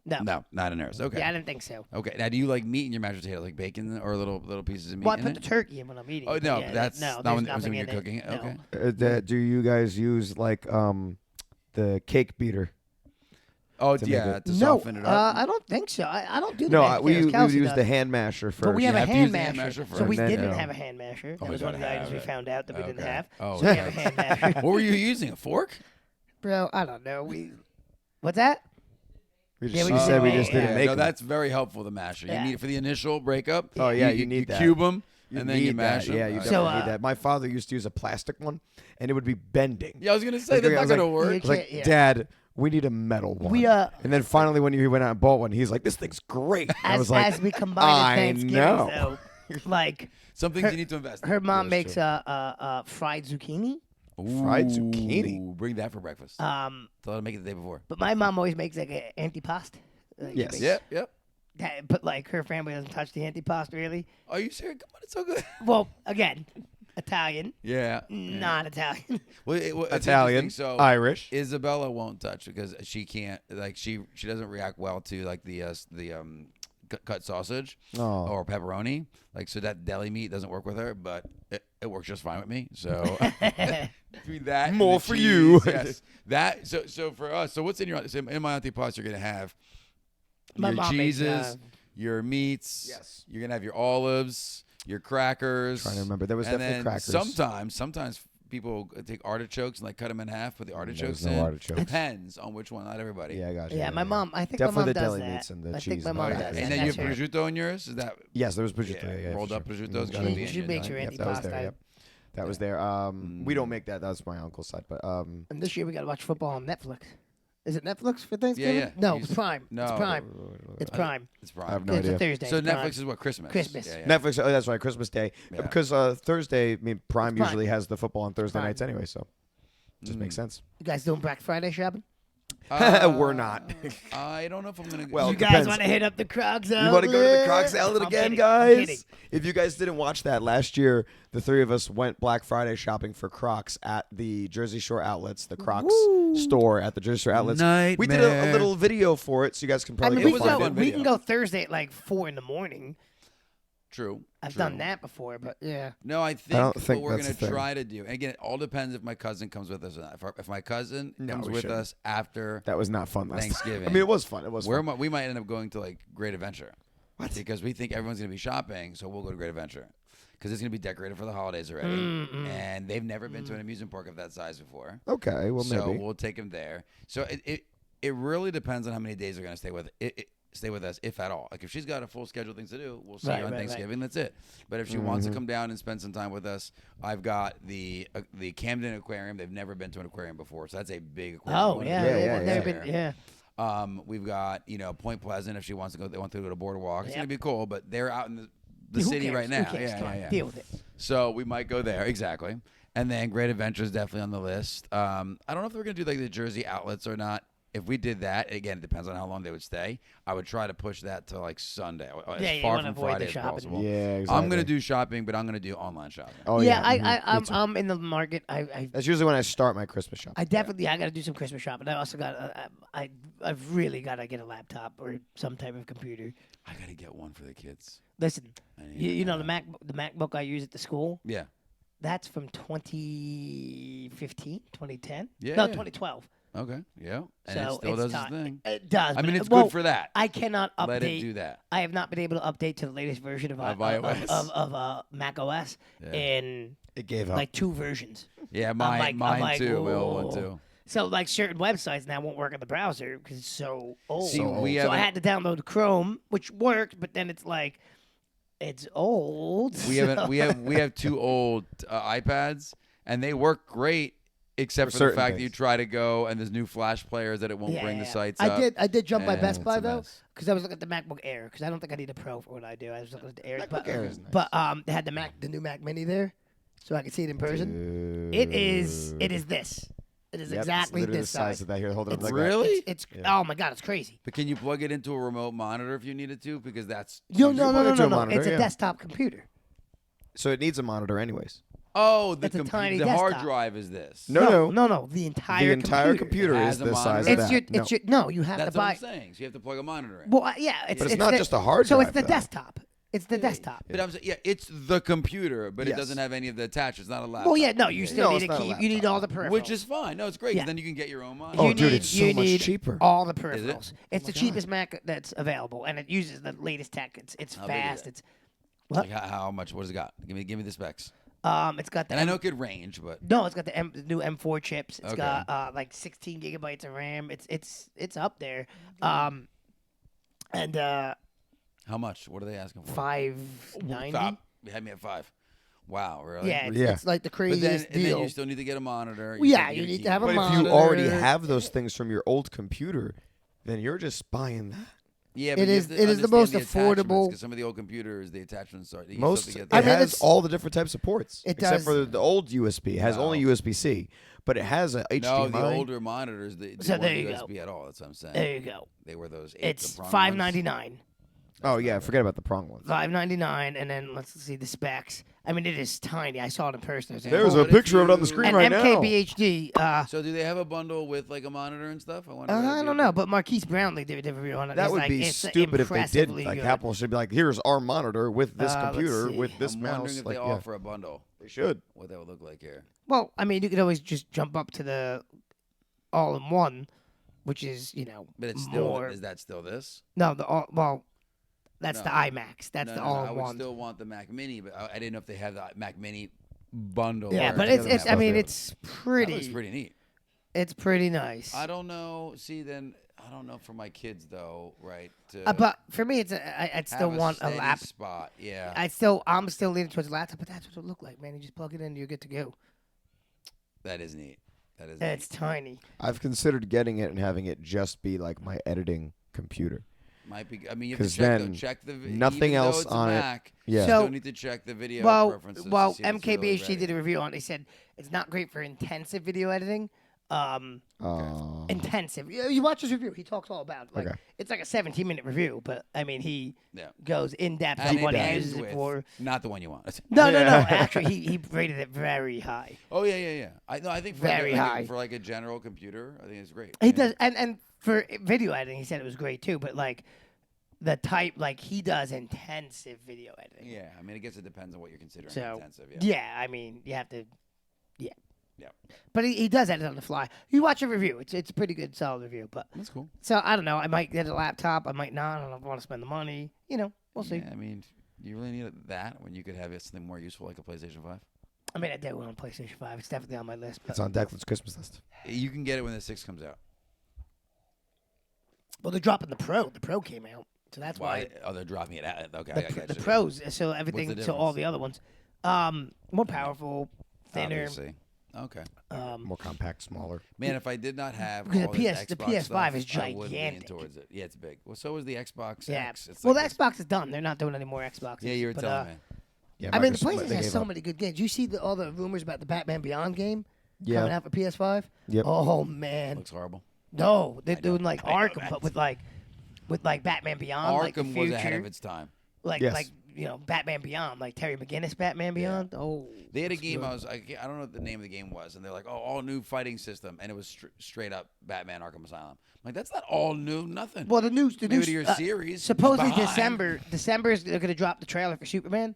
No. No, not in ours. Okay. Yeah, I didn't think so. Okay. Now, do you like meat in your mashed potatoes, like bacon or little pieces of meat? Well, I in put it? the turkey in when I'm eating. Oh it, no, but yeah, that's no, not there's when nothing you're in it. cooking it. No. Okay. Do you guys use like the cake beater? Oh To make yeah, it- to No, soften it up. I don't think so. I don't do the No, mashed we potatoes. Kelsey use does. the hand masher first. But we have You a have to use hand the hand masher. masher So we first. didn't Yeah. have a hand masher. That we was one of the gotta items we have it. found out that we didn't Okay. have. Oh, So we have a okay. hand masher. What were you using? A fork? Bro, I don't know. What's that? We Yeah, just, we you just said didn't we make just it. didn't Yeah, make no, them. that's very helpful. The masher. Yeah. You need it for the initial breakup. Oh yeah, you need that. Cube them, You and then need you mash that. them. Yeah, you Okay. definitely So, need that. My father used to use a plastic one, and it would be bending. Yeah, I was gonna say Like, that's I not was gonna like- work. Yeah, I was like, Yeah. Dad, we need a metal one. And then finally, when he went out and bought one, he's like, "This thing's great." I as, was like, as we combine I at Thanksgiving, know. so like Some things you need to invest in. her mom That's makes true. fried zucchini. Fried zucchini? Ooh, bring that for breakfast. Thought I'd make it the day before. But my mom always makes like an antipasto. Yes. Yep. But like her family doesn't touch the antipasto really. Are you serious? Come on, it's so good. Well, again, Italian, Yeah. not Italian. Well, it's Italian, interesting. So Irish. Isabella won't touch because she can't. Like she doesn't react well to like the cut sausage Oh. or pepperoni. Like so that deli meat doesn't work with her, but it works just fine with me. So between that and More the for cheese, you. Yes. That so for us. So what's in your in my antipasto? You're gonna have My your mom makes, cheeses, your meats. Yes. You're gonna have your olives, your crackers. Trying to remember. There was and definitely then crackers. Sometimes people take artichokes and like cut them in half, put the artichokes no in. artichokes. Depends on which one. Not everybody. Yeah, I got you. Yeah, my mom. I think Definitely my the mom deli does that. meats and the I cheese think my and mom all does that. that. And then you That's have her. prosciutto in yours. Is that Yes, there was prosciutto. Yeah, Yeah, rolled for up sure. prosciutto's Mhm. gotta be She in makes it. her Yep, that was there. antipasto. Yep. That was there. We don't make that. That's my uncle's side, but And this year we got to watch football on Netflix. Is it Netflix for Thanksgiving? yeah. No, You it's s- Prime. no. It's Prime. It's Prime. It's I have Prime. no it's idea. a Thursday. So it's Netflix Prime. is what Christmas. Christmas. Yeah, yeah. Netflix. Oh, that's right. Christmas Day. Yeah. Because Thursday. I mean, Prime Prime. usually has the football on Thursday Prime. nights anyway, so just makes sense. You guys doing Black Friday shopping? We're not. I don't know if I'm gonna. Well, You it guys depends. want to hit up the Crocs You outlet? want to go to the Crocs outlet I'm again, kidding. I'm kidding. guys? If you guys didn't watch that last year, the three of us went Black Friday shopping for Crocs at the Jersey Shore outlets, the Crocs store at the Jersey Shore outlets. We did a Nightmare. little video for it, so you guys can I probably mean, go we was can a find go. fun it. We video. can go Thursday at like 4 in the morning. True. I've true. done that before, but yeah. No, I think, don't think what we're that's going the to thing. try to do, and again, it all depends if my cousin comes with us or not. If my cousin No, comes we with shouldn't. us after That was not fun last Thanksgiving. time. I mean, it was fun. It was fun. we might end up going to like Great Adventure. What? Because we think everyone's going to be shopping, so we'll go to Great Adventure. Because it's going to be decorated for the holidays already. And they've never been to an amusement park of that size before. Okay, well, So maybe. we'll take them there. So it really depends on how many days they're going to stay with us, if at all. Like if she's got a full schedule of things to do, we'll see Right, her on right, Thanksgiving. That's it. But if she wants to come down and spend some time with us, I've got the Camden Aquarium. They've never been to an aquarium before, so that's a big aquarium. Oh We wanna yeah, go Yeah, to yeah, one they've there. been yeah. We've got Point Pleasant if she wants to go. They want to go to Boardwalk. It's Yep. gonna be cool, but they're out in the Who city cares? right now. Who cares? Yeah, Come yeah, on, yeah. deal with it. So we might go there exactly, and then Great Adventure is definitely on the list. I don't know if we're gonna do like the Jersey outlets or not. If we did that, again, it depends on how long they would stay. I would try to push that to like Sunday, as Yeah, you far wanna from avoid Friday the as shopping. possible. Yeah, I'm exactly. gonna do shopping, but I'm gonna do online shopping. Oh, yeah, yeah. Me too. I'm in the market. I That's usually when I start my Christmas shopping. I definitely I got to do some Christmas shopping. I also got I've really got to get a laptop or some type of computer. I gotta get one for the kids. Listen, I need you know one. the MacBook I use at the school. Yeah. That's from 2015, 2010? Yeah, No, yeah. 2012. Okay. Yeah. And So it still it's does its time. thing. It does. I mean, but- it's well, good for that. I cannot update. Let it do that. I have not been able to update to the latest version of iOS. Mac OS Yeah. in It gave up. like 2 versions. Yeah, I'm mine like, too. My old one whoa. too. So like certain websites now won't work in the browser because it's so old. See, So we old. So I haven't. had to download Chrome, which worked, but then it's like it's old. We haven't. We have 2 old iPads, and they work great, except For for the certain fact that you things. try to go and there's new Flash players that it won't bring the sites up. I did jump by and Best it's Buy a though mess. because I was looking at the MacBook Air because I don't think I need a Pro for what I do. I was looking at the Air, MacBook Air is nice. but they had the new Mac Mini there, so I could see it in person. It is this. It is Yep, exactly it's literally this the size of that here. Hold it up It's like really? It's Yeah. oh my god, it's crazy. But can you plug it into a remote monitor if you needed to? Because that's No, plug it to a monitor, It's a yeah. desktop computer. that. So it needs a monitor anyways. Oh, the It's a tiny the hard desktop. drive is this. No. no. The entire computer It is has a the size monitor? of It's that. your it's your no. You have That's to what buy. I'm saying. So you have to plug a monitor in. Well, yeah, But it's not just a hard So drive, it's the though. desktop. It's the desktop. But I'm saying, yeah, it's the computer, but Yes. it doesn't have any of the attachments. It's not a laptop. Well, yeah, no, you still No, need it's a not a key. You need laptop. all the peripherals. Which is fine. No, it's great. 'Cause Yeah. then you can get your own monitor. Oh, You dude, need- it's you so much need cheaper. All the Is peripherals. it? It's the cheapest Mac that's available, and it uses the latest tech. It's How big is fast. it? It's what? Like how much? What has it got? Give me the specs. It's got the And I know it could range, but no, it's got the new M4 chips. It's Okay. got like 16 gigabytes of RAM. It's up there. And how much? What are they asking for? 590. Stop. You had me at 5. Wow, really? Yeah, Yeah. it's like the But then, craziest and then deal. you still need to get a monitor. Well, still yeah, you get a need to have a keyboard. But if you already monitor. have those things from your old computer, then you're just buying that. Yeah, It but you is- have to it is the understand most attachments, affordable- 'cause some of the old computers, the attachments are. You Most still it have to get I mean, has it's- all the different types of ports, It except does. for the old USB. It has No. only USB-C, but it has a No, HDMI. the older monitors, they So weren't there you USB go. at all. That's what I'm saying. There you go. They were those. It's the prong $599. Oh yeah, forget about the prong ones. $599, and then let's see the specs. I mean, it is tiny. I saw it in person. It was There's What a if picture of it on the you- screen and right now. MKBHD. Ones. So do they have a bundle with like a monitor and stuff? I wonder. if that'd I be don't a- know, but Marquise Brownlee did a review on it. That He's would like, be it's stupid if they did. impressively Like good. Apple should be like, "Here's our monitor with this Let's computer see. with this I'm mouse." wondering if Like, they yeah, offer a bundle. they should. What that would look like here. Well, I mean, you could always just jump up to the all-in-one, which is But it's still. more. Is that still this? No, well, that's No. the iMacs. That's No, the no, no, I would all-in-one. still want the Mac Mini, but I didn't know if they have the Mac Mini bundle. Yeah, or but together it's. with I that. mean, both it's That pretty. looks pretty neat. It's pretty nice. I don't know. See, then I don't know for my kids though, right? But for me, I'd still have want a steady lap. spot. Yeah. I'm still leaning towards a laptop, but that's what it'll look like, man. You just plug it in, and you're good to go. That is neat. That is. And it's neat. tiny. I've considered getting it and having it just be like my editing computer. Might be. I mean, you have to 'Cause check. then Check the. nothing even though else it's a on it. Mac, Yeah. You So- still need to check the video preferences. to Well, see if it's really MKBHD ready. did a review on it. He said it's not great for intensive video editing. Intensive. You watch his review. He talks all about it. Like, Okay. it's like a 17-minute review, but I mean, he Yeah. goes in depth And on what it he ends uses it with for. not the one you want. No. Yeah. Actually, he rated it very high. Oh yeah. I think for Very high. for like a general computer, I think it's great. He Yeah. does, and for video editing, he said it was great too. But like the type, like he does intensive video editing. Yeah, I mean, I guess it depends on what you're considering So intensive. Yeah. yeah, I mean, you have to. Yeah. Yeah. But he does edit on the fly. You watch a review. It's a pretty good, solid review. But That's cool. so I don't know. I might get a laptop. I might not. I don't know if I want to spend the money. We'll see. Yeah, I mean, do you really need that when you could have something more useful like a PlayStation 5? I mean, I did want a PlayStation 5. It's definitely on my list. But, It's on Declan's Christmas list. You can get it when the 6 comes out. well, they're dropping the Pro. The Pro came out, so that's Why? why Oh, they're dropping it out. Okay, I the got you. Pros. So everything. the So all difference? the other ones, more powerful, thinner. Obviously. Okay. More compact, smaller. Man, if I did not have Because all the this the Xbox PS5 is stuff, I would lean gigantic. towards it. Yeah, it's big. Well, so is the Xbox Yeah. X. It's Well, like the Xbox is done. They're not doing any more Xboxes. Yeah, you were but, telling me. Yeah, I mean, the Microsoft- PlayStation they has gave so up. many good games. You see all the rumors about the Batman Beyond game Yeah. coming out for PS5? Yep. Oh man, Looks horrible. no, they're I know. doing like I know Arkham, that. but with like Batman Beyond, like the Arkham was ahead future. of its time. like Yes. like Batman Beyond, like Terry McGinnis Batman Beyond. Oh, They had a looks game. good. I don't know what the name of the game was, and they're like, "Oh, all new fighting system," and it was straight up Batman Arkham Asylum. I'm like, that's not all new, nothing. Well, the new Maybe to your series. supposedly behind. December is they're gonna drop the trailer for Superman.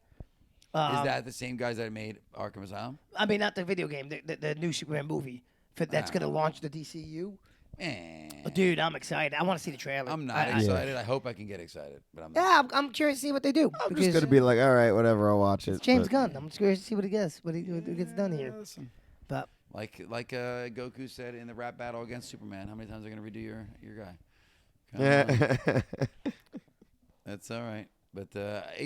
Is that the same guys that made Arkham Asylum? I mean, not the video game, the new Superman movie that's going to launch the DCU. Oh, dude, I'm excited. I want to see the trailer. I'm not excited. I hope I can get excited, but I'm not. Yeah, I'm curious to see what they do. I'm just gonna be like, all right, whatever, I'll watch it. It's James but- Gunn. I'm just curious to see what he gets done here. But Like Goku said in the rap battle against Superman, how many times are you gonna redo your guy? Come on. Yeah. That's all right. But I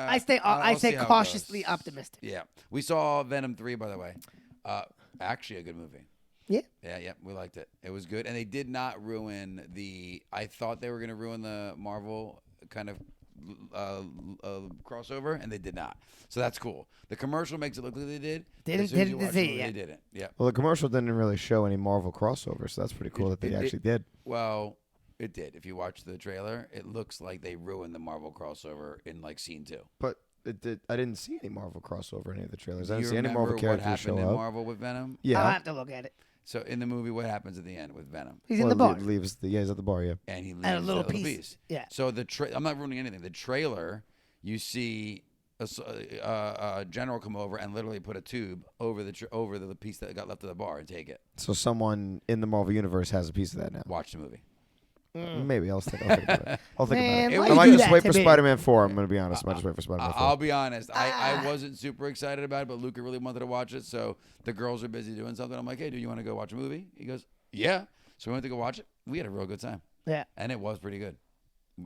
I stay I'll see how it cautiously goes. optimistic. Yeah, we saw Venom 3, by the way. Actually, a good movie. Yeah. Yeah, we liked it. It was good, and they did not ruin the. I thought they were going to ruin the Marvel kind of crossover, and they did not. So that's cool. The commercial makes it look like they did. As soon as you watch the movie, they didn't. Yeah. Well, the commercial didn't really show any Marvel crossover, so that's pretty cool that they actually did. Well, it did. If you watch the trailer, it looks like they ruined the Marvel crossover in like scene 2. But it did. I didn't see any Marvel crossover in any of the trailers. I Do didn't you see any remember Marvel what characters happened show in up. Marvel with Venom? Yeah. I'll have to look at it. So in the movie, what happens at the end with Venom? He's in the bar. Leaves he's at the bar. Yeah. And he leaves And a little that piece. Yeah. So I'm not ruining anything. The trailer, you see a general come over and literally put a tube over the piece that got left of the bar and take it. So someone in the Marvel universe has a piece of that now. Watch the movie. Maybe I'll think about it. I'll think Man, about why it. you I might do just that wait to for me? Spider-Man 4. I'm gonna be honest. I might just wait for Spider-Man 4. I'll be honest. I wasn't super excited about it, but Luca really wanted to watch it. So the girls are busy doing something. I'm like, hey, do you want to go watch a movie? He goes, yeah. So we went to go watch it. We had a real good time. Yeah. And it was pretty good.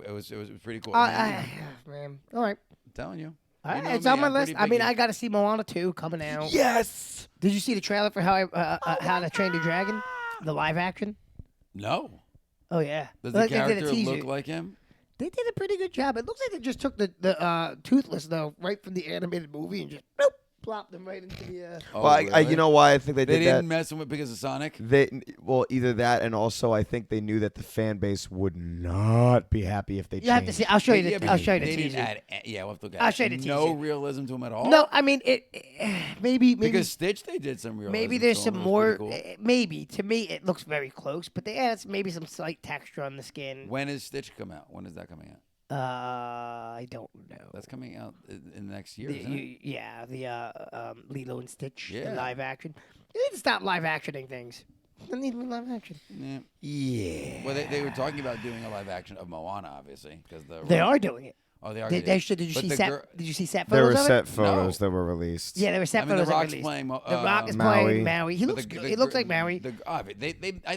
It was pretty cool. Man. All right. I'm telling you. All You right, know it's me, on my I'm list. pretty I mean, picky. I got to see Moana 2 coming out. Yes. Did you see the trailer for How to Train Your Dragon? The live action? No. Oh, yeah. Does Like, the they did a character teaser. look like him? They did a pretty good job. It looks like they just took the Toothless, though, right from the animated movie and just bloop, plopped them right into the... Oh, Well, really? you know why I think they They did didn't that? mess with it because of Sonic? Either that, and also I think they knew that the fan base would not be happy if they You have to see. I'll show you the, but I'll show you the they didn't teaser. add. Yeah, we'll have to look at I'll it. show you the No teaser. realism to him at all. No, I mean, maybe because Stitch they did some realism. maybe there's to some him. It was more. pretty cool. Maybe to me it looks very close, but they added maybe some slight texture on the skin. When does Stitch come out? When is that coming out? I don't know. That's coming out in the next year, isn't it? Yeah, the Lilo and Stitch, the Yeah. live action. They need to stop live actioning things. They need to be live action. Yeah. Yeah. Well, they were talking about doing a live action of Moana, obviously, because They are doing it. Oh, they are. They should. Did you But see the set? gir- Did you see set There photos were of set it? photos that were released. Yeah, there were set I mean, photos the that were Rock's released. playing. The Rock is Maui. playing Maui. He But looks. the He looks like Maui. I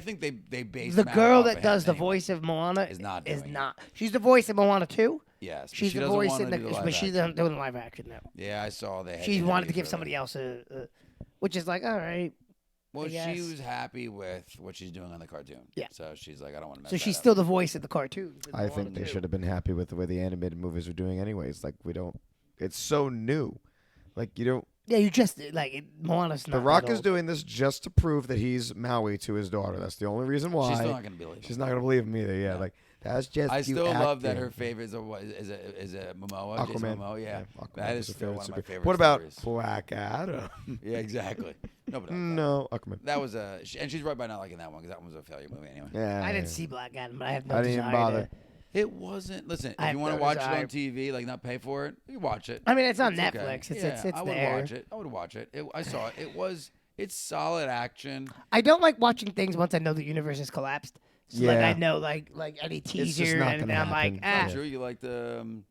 think they based The Maui girl off that of does him the anyway. voice of Moana Is not doing it. She's the voice of Moana too. Yes, but She's she the doesn't voice wanna in the, do live but she's action. not doing live action now. Yeah, I saw they. had She wanted to interviews give for somebody that. else which is like, all right. Well, I she guess. was happy with what she's doing on the cartoon. Yeah. So she's like, I don't want to mess So that she's up. still the voice of the cartoon. for I Moana think they too. should have been happy with the way the animated movies are doing, anyways. Like we don't. It's so new. Like you don't. Yeah, you just like Moana's not. The Rock that is old. doing this just to prove that he's Maui to his daughter. That's the only reason why. She's still not gonna believe it. She's not gonna believe him either. Yeah, No. like that's just. I you still love that acting. her favorite is a Momoa. Jason Aquaman. Momoa, yeah. Aquaman That is is her still one of my super- favorite What about stories. Black Adam? Yeah, exactly. No, but No, Aquaman. that was and she's right by not liking that one because that one was a failure movie anyway. Yeah, I didn't see Black Adam, but I have no I didn't even desire bother. to- It wasn't. Listen, I if have you want to no watch desire. it on TV, like not pay for it, you watch it. I mean, it's on okay. Netflix. It's Yeah, I would there. watch it. I would watch it. I saw it. It's solid action. I don't like watching things once I know the universe has collapsed. So like Yeah. I know like any just teaser not and gonna I'm like, happen. I'm sure you like the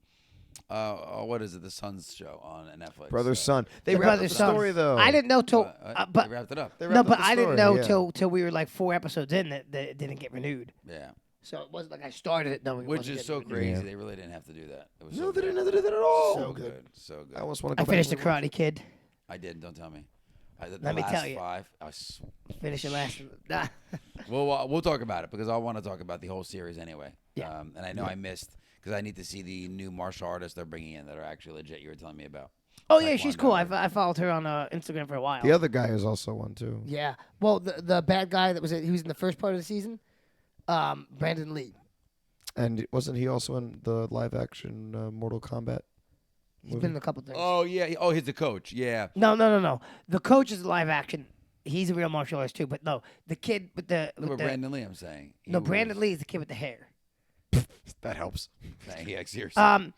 what is it? The Sun's show on Netflix. Brother son. They The wrapped up Brother the Son. story though. I didn't know till, but they wrapped it up. They no, wrapped but up the I didn't story, know yeah. till we were like 4 episodes in that it didn't get renewed. Yeah, So it wasn't like I started it knowing. it which wasn't is so getting renewed. crazy. Yeah. They really didn't have to do that. It was No, so they good. didn't have to do that at all. So good, so good. I almost want to I go finished the back. Karate Kid. I didn't. Don't tell me. The Let me last tell you. 5. Finish the last. Nah. We'll talk about it because I want to talk about the whole series anyway. Yeah. And I know I missed because I need to see the new martial artists they're bringing in that are actually legit. You were telling me about. Oh yeah, she's cool. Taekwondo. I followed her on Instagram for a while. The other guy is also one too. Yeah. Well, the bad guy that was he was in the first part of the season, Brandon Lee. And wasn't he also in the live action Mortal Kombat? He's been in a couple things. Oh yeah. Oh, he's the coach. Yeah. No. The coach is live action. He's a real martial artist too. But no, the kid with the Look what Brandon Lee. I'm saying. Brandon Lee is the kid with the hair. That helps. Yeah, seriously.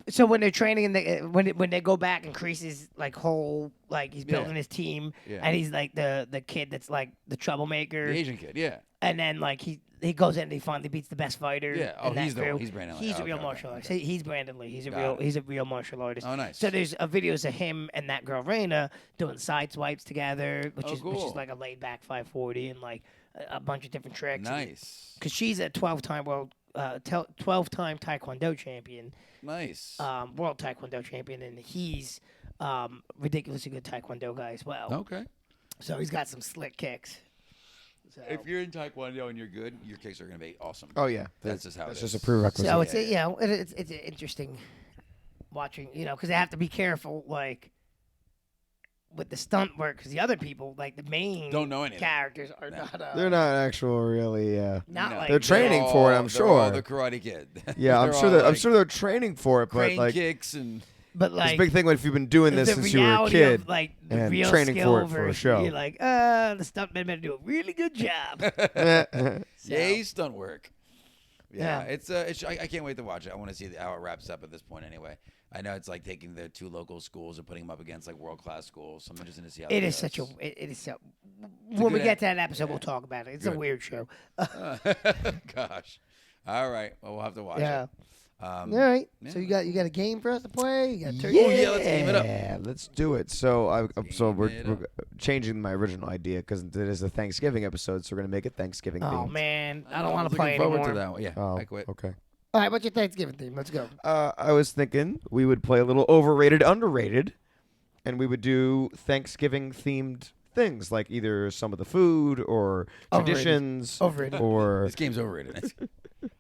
So when they're training and when they go back and Creasy's like whole like he's building his team and he's like the kid that's like the troublemaker, The Asian kid, yeah. and then like he goes in and he finally beats the best fighter. Yeah. Oh, in that he's the one. crew. He's Brandon Lee. He's a Okay, real okay, martial artist. okay. He's Brandon Lee. He's Got it. a real martial artist. Oh, nice. So there's videos of him and that girl Raina doing side swipes together, which is cool. like a laid back 540 and like a bunch of different tricks. Nice. Because she's a 12-time 12-time Taekwondo champion. Nice. World Taekwondo champion, and he's ridiculously good Taekwondo guy as well. Okay. So he's got some slick kicks. So, If you're in Taekwondo and you're good, your kicks are going to be awesome. Oh yeah, That's just how that's it is. just a prerequisite. so it's it's interesting watching, because they have to be careful like with the stunt work because the other people like the main Don't know anything. characters are not. They're not actual really. Not No. like They're training all- for it, I'm they're all sure. the Karate Kid. Yeah, I'm They're sure all, that I'm like, sure they're training for it, but crane like kicks and But it's like a big thing when if you've been doing this the since you were a reality kid. of, like the and real training skill for it for a versus show. You're like, the stuntman better do a really good job. yay stunt work. Yeah, Yeah. it's I can't wait to watch it. I want to see how it wraps up at this point. Anyway, I know it's like taking the two local schools and putting them up against like world class schools. So I'm interested to see how It that is such a. goes. It is so. When we good get to that episode, yeah. we'll talk about it. It's Good. a weird show. Gosh. All right. Well, we'll have to watch Yeah. it. All right. So yeah. you got a game for us to play. You got a turkey. Oh, yeah, let's game it up. Yeah, let's do it. So we're Game it changing my original idea because it is a Thanksgiving episode, so we're gonna make it Thanksgiving Oh themed. man, I I'm don't want to looking play forward anymore. to that one. Yeah, Oh, I quit. okay. All right, what's your Thanksgiving theme? Let's go. I was thinking we would play a little overrated, underrated, and we would do Thanksgiving themed things like either some of the food or Overrated. traditions Overrated. or This game's overrated.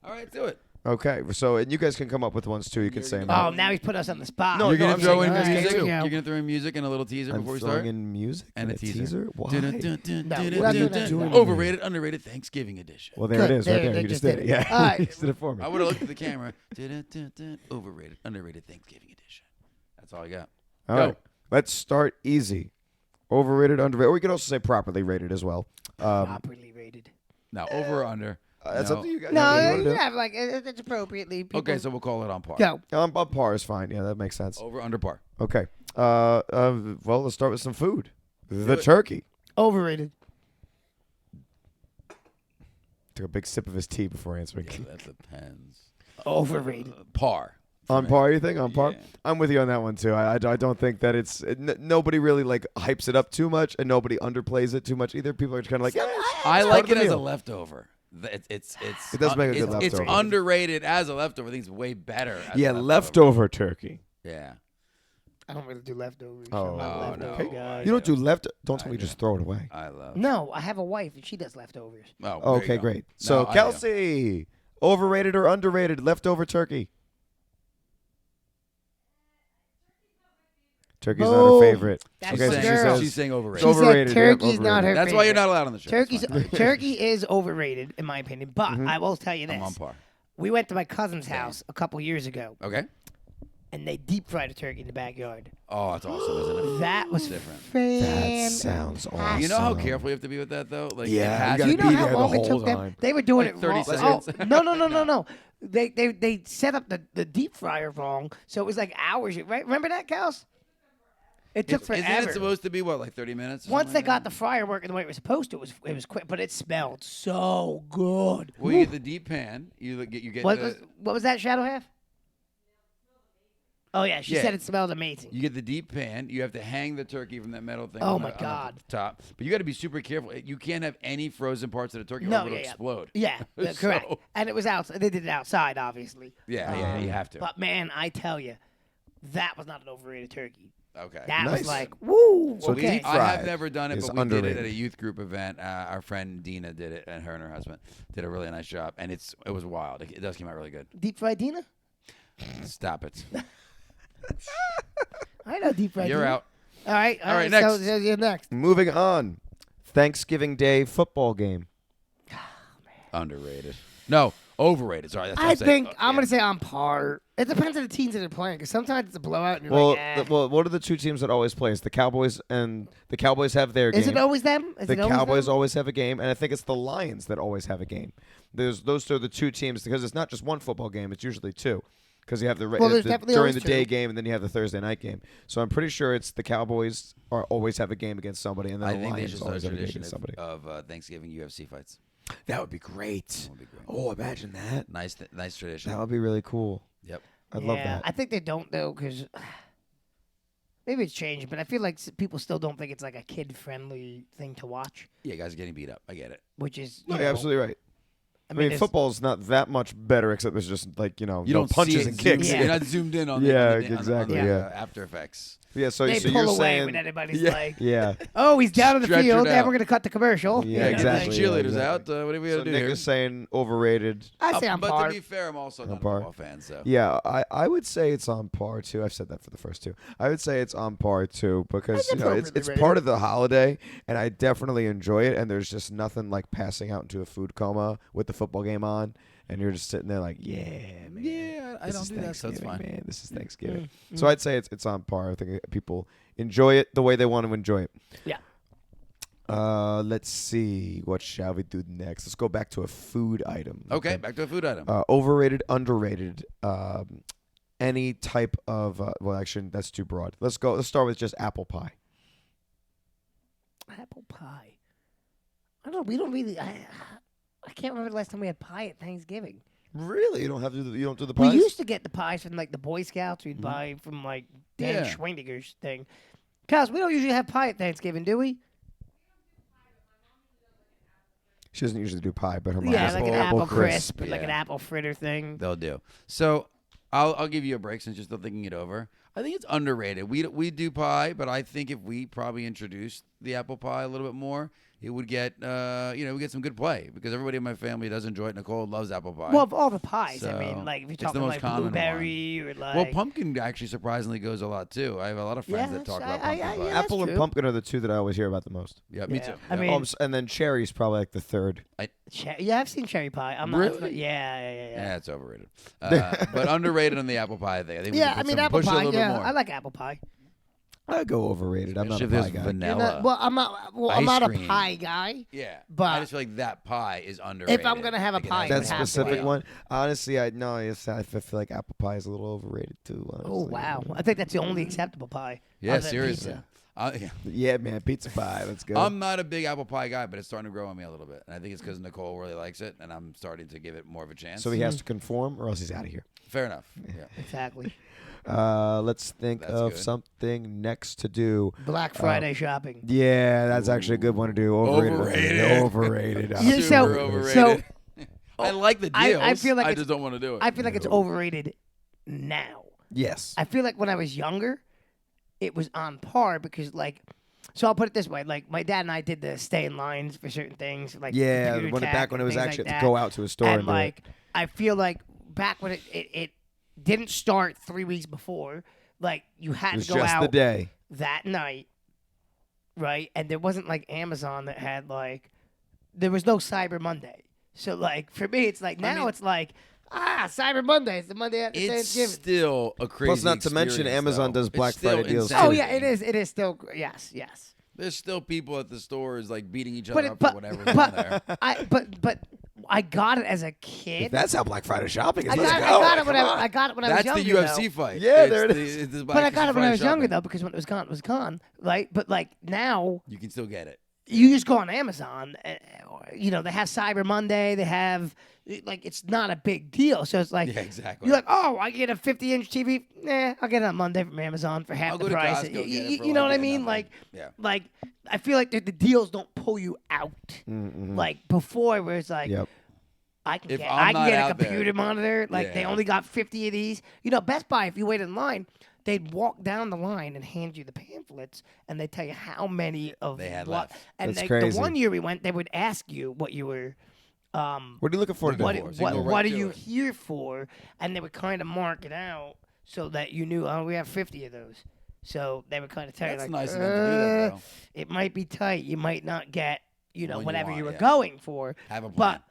All right, let's do it. okay. So and you guys can come up with ones too. You can say them. Oh, now he's put us on the spot. No, You're gonna I'm throw saying in that's music. game too. You're gonna throw in music and a little teaser I'm before we throwing start. in music And a teaser. Why? we're not doing that. Overrated, underrated Thanksgiving edition. Well, there it Good. is, right There, there. they You just just did it. did it. Yeah, All right. you just did it for me. I would have looked at the camera. Overrated, underrated Thanksgiving edition. That's all I got. All Go. right, let's start easy. Overrated, underrated, or we could also say properly rated as well. Properly rated. Now, over or under? That's No. up to you guys. No, However you you wanna do it. have like it's appropriately. People Okay, so we'll call it on par. go. Up par is fine. Yeah, that makes sense. Over, under par. Okay. Well, let's start with some food. The turkey. Overrated. Took a big sip of his tea before answering. Yeah, that depends. Overrated. Par. On me. par, you think? On par? Yeah. I'm with you on that one too. I don't think that nobody really like hypes it up too much, and nobody underplays it too much either. People are just kind of like, yeah, I it's like part it of the as a meal. leftover. It's It does make a good It's leftover. underrated as a leftover. I think it's way better. As Yeah, a leftover turkey. Yeah. I don't really do leftovers. Oh, I'm not a no. leftover Okay. guy. You don't do left. Don't tell I me do. just throw it away. I love. No, I have a wife and she does leftovers. Oh, there you Okay, go. great. So No, I do. Kelsey, overrated or underrated leftover turkey? Turkey's not her Boom. favorite. That's She's Okay, the so saying, she girl. says she's saying She overrated. Over- overrated, said yeah, turkey's not her That's why you're favorite. not allowed on the show. Turkey's It's fine. turkey is overrated in my opinion, but Mm-hmm. I will tell you I'm on this: par. we went to my cousin's house a couple years ago, Okay. and they deep fried a turkey in the backyard. Oh, that's awesome, isn't it? That was different. That sounds awesome. You know how careful you have to be with that, though. Like, Yeah, it has you Do to you gotta know be how there the long it whole took them? time. They were doing Like it 30 wrong. seconds? Oh, no. They set up the deep fryer wrong, so it was like hours. Right? Remember that, Kels? It took Isn't forever. it supposed to be what, like 30 minutes? or Once something they like got that? the fryer working the way it was supposed to, it was quick, but it smelled so good. Well, you get the deep pan. You get What the was that, Shadow Half? Oh yeah, she Yeah. said it smelled amazing. you get the deep pan. You have to hang the turkey from that metal thing. Oh, on my the- on God. the top. But you got to be super careful. You can't have any frozen parts of the turkey, or No, it'll yeah, yeah. explode. Yeah, correct. So- And it was outside. They did it outside, obviously. Yeah, you have to. But man, I tell you, that was not an overrated turkey. Okay. That Nice. was like, woo. So okay. deep I fried have never done it, is but we did it underrated. at a youth group event. Our friend Dina did it, and her and her husband did a really nice job. And it was wild. It does come out really good. Deep fried Dina? Stop it. I know deep fried You're Dina. out. All right, All right, So, next. you're next. Moving on. Thanksgiving Day football game. Underrated. No, overrated. Sorry. That's what I I'm saying. think I'm Yeah. going to say on par. It depends on the teams that are playing, because sometimes it's a blowout, and you're Well, like, eh. what are the two teams that always play? It's the Cowboys, and the Cowboys have their game. Is it always them? Is The it always Cowboys them? always have a game, and I think it's the Lions that always have a game. Those two are the two teams because it's not just one football game; it's usually two. because you have Well, there's definitely during always the day two. game and then you have the Thursday night game. So I'm pretty sure it's the Cowboys always have a game against somebody, and then I the think they Lions should start a always have a game tradition against somebody. of Thanksgiving UFC fights. That would be great. That would be great. Oh, imagine that. Nice tradition. That would be really cool. Yep. I'd love Yeah, that. I think they don't though, because maybe it's changed, but I feel like people still don't think it's like a kid-friendly thing to watch, Yeah, guys are getting beat up. I get it. which is No, you you're know, absolutely right. I mean, there's- football's not that much better, except there's just like You no don't punches see it and kicks. Yeah. You're not zoomed in on Yeah, the, exactly, on the, yeah. After Effects. Yeah, so they so pull you're away saying when anybody's Yeah. like, yeah. "Oh, he's down on the Stretchered field. Then out. we're gonna cut the commercial." Yeah, You know, exactly. like, Yeah, Cheerleaders exactly. out. What are we So gonna do Nick here? is saying overrated. I say I'm but par. to be fair, I'm also not a par. football fan, so Yeah, I would say it's on par too. I've said that for the first two. I would say it's on par too because That's it's appropriately part rated. of the holiday, and I definitely enjoy it. And there's just nothing like passing out into a food coma with the football game on, and you're just sitting there like, yeah, man. yeah, I This don't is do that, so it's Thanksgiving, fine. man. This is Thanksgiving. Mm-hmm. So I'd say it's on par. I think people enjoy it the way they want to enjoy it. Yeah. Let's see. What shall we do next? Let's go back to a food item. Okay, back to a food item. Overrated, underrated. Any type of well, actually, that's too broad. Let's start with just apple pie. Apple pie. I don't know. We don't really. I can't remember the last time we had pie at Thanksgiving. Really? You don't have to. You don't do the pies. We used to get the pies from like the Boy Scouts. We'd buy from like Dan Yeah. Schweindiger's thing. Cause we don't usually have pie at Thanksgiving, do we? She doesn't usually do pie, but her mom Yeah, has like an apple apple crisp, like an Yeah. apple fritter thing. They'll do. So I'll give you a break since you're still thinking it over. I think it's underrated. We do pie, but I think if we probably introduced the apple pie a little bit more, it would get we get some good play because everybody in my family does enjoy it. Nicole loves apple pie. Well, of all the pies, I So, mean, like if you're it's the talking most like common blueberry or like. well, pumpkin actually surprisingly goes a lot too. I have a lot of friends Yeah, that talk I- about I- pumpkin pie. yeah, that's Apple and true. pumpkin are the two that I always hear about the most. Yeah, me Yeah. too. I Yeah. mean- And then cherry's probably like the third. Yeah, I've seen cherry pie. I'm not. Really? Yeah. Yeah, it's overrated. But underrated on the apple pie thing. I think we Yeah, can I put mean some- apple push it a pie. little bit Yeah, more. I like apple pie. I go overrated. I'm not Especially a if pie there's guy. vanilla. Well, I'm not. Well, I'm Ice not a cream. pie guy. Yeah, But I just feel like that pie is underrated. if I'm gonna have a Like, it pie, has it That would have to specific be. one, honestly, I feel like apple pie is a little overrated too. Honestly. Oh wow, I think that's the only acceptable pie. Yeah, other than seriously. pizza. Yeah. Yeah, man, pizza pie. Let's go. I'm not a big apple pie guy, but it's starting to grow on me a little bit, and I think it's because Nicole really likes it, and I'm starting to give it more of a chance. So he has to conform, or else he's out of here. Fair enough. Yeah. Exactly. Let's think That's of good. something next to do. Black Friday shopping. Yeah, that's actually a good one to do. Overrated. Overrated. Yeah, Absolutely. so- Super overrated. I like the I- deals. I feel like I it's- just don't want to do it. I feel like it's overrated now. Yes. I feel like when I was younger, it was on par because like. So I'll put it this way: like my dad and I did the stay in lines for certain things, like Yeah, computer tech back when it and was things actually like to go out to a store and and do like it. I feel like back when it didn't start 3 weeks before, like you had It was to go just out the day. that night, right? And there wasn't like Amazon that had like there was no Cyber Monday. So like for me, it's like now mean- it's like Cyber Monday. It's the Monday after it's Thanksgiving. still a crazy. Plus, not to mention, experience, Amazon though. does It's Black still Friday deals, insane. Oh yeah, it is. It is still yes. There's still people at the stores like beating each But other it- up but- or whatever's on there. But I got it as a kid. That's how Black Friday shopping is. I Let's got, go. I got it when Come I, on. I got it when I That's was the younger. UFC though. fight. Yeah, It's there it the- is. it's the But Black I got it when I was Friday younger shopping. though because when it was gone, it was gone. Right? But like now, You can still get it. you just go on Amazon. You know they have Cyber Monday. They have like it's not a big deal. So it's like Yeah, exactly. you're like, oh, I get a 50-inch TV. Nah, I'll get it on Monday from Amazon for half I'll the go to price. Costco, get it for You know what I like mean? nothing. Like, Yeah. like I feel like the deals don't pull you out like before, where it's like. Yep. I can If get, I'm I can not get a out there- computer monitor. Like they Yeah. only got 50 of these. You know, Best Buy, if you wait in line, they'd walk down the line and hand you the pamphlets, and they tell you how many of They had what. left. And That's the crazy. one year we went, they would ask you what you were. What are you looking for today? What, for? So you go right what are to you it. here for? And they would kind of mark it out so that you knew, oh, we have 50 of those. So they would kind of tell That's you, like, nice of them to do that, though. it might be tight. You might not get, you know, What you whatever want, you were yeah. going for. Have a plan. But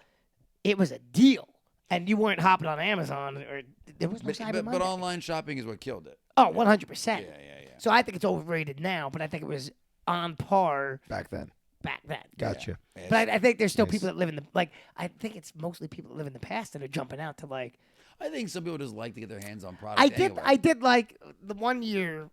it was a deal. And you weren't hopping on Amazon or there was no Cyber but Monday. online shopping is what killed it. Oh, 100%. Yeah. So I think it's overrated now, but I think it was on par Back then. back then. Gotcha. Yeah. But I think there's still Nice. people that live in the I think it's mostly people that live in the past that are jumping out to like I think some people just like to get their hands on product. I did. anyway. I did like the one year.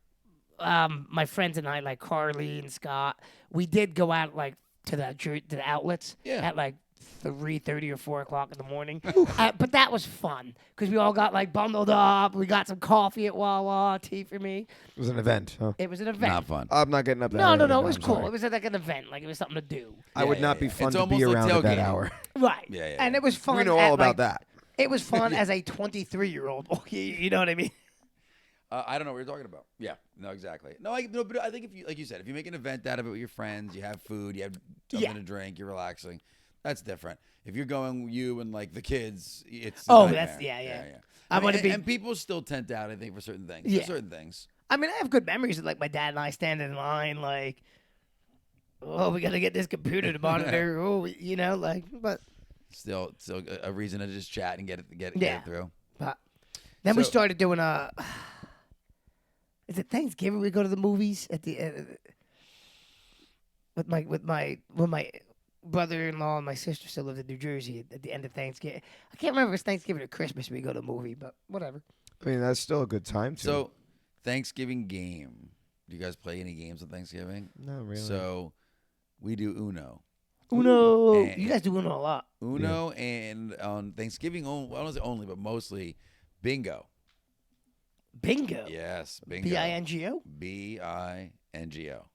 My friends and I, like Carly and Scott, we did go out like to the outlets Yeah. at like 3:30 or 4 o'clock in the morning. But that was fun because we all got like bundled up. We got some coffee at Wawa, tea for me. It was an event. Huh? It was an event. Not fun. I'm not getting up that No, early. it was I'm cool. sorry. It was like an event, like it was something to do. I would Yeah, not yeah, be yeah. fun It's to be almost like around at that tailgating. hour. Right. Yeah, yeah, And yeah. it was fun. We know all at, about like, that. It was fun as a 23-year-old. You know what I mean? I don't know what you're talking about. Yeah, no, exactly. No, but I think if you, like you said, if you make an event out of it with your friends, you have food, you have something Yeah. to drink, you're relaxing. That's different. If you're going you and like the kids, it's a Oh, nightmare. that's- yeah. I I mean, wanna be- and people still tent out. I think for certain things. Yeah. For certain things. I mean, I have good memories of like my dad and I standing in line, like, oh, we got to get this computer to monitor. But Still a reason to just chat and get it through. then we So- started doing is it Thanksgiving? We go to the movies at the with my brother-in-law and my sister still lived in New Jersey at the end of Thanksgiving. I can't remember if it's Thanksgiving or Christmas we go to a movie, but whatever. I mean, that's still a good time, too. So, Thanksgiving game. Do you guys play any games on Thanksgiving? Not really. So, we do Uno. Uno. And- You guys do Uno a lot. Uno and on Thanksgiving, I don't say only, but mostly bingo. Bingo. Yes, bingo. Bingo. Bingo.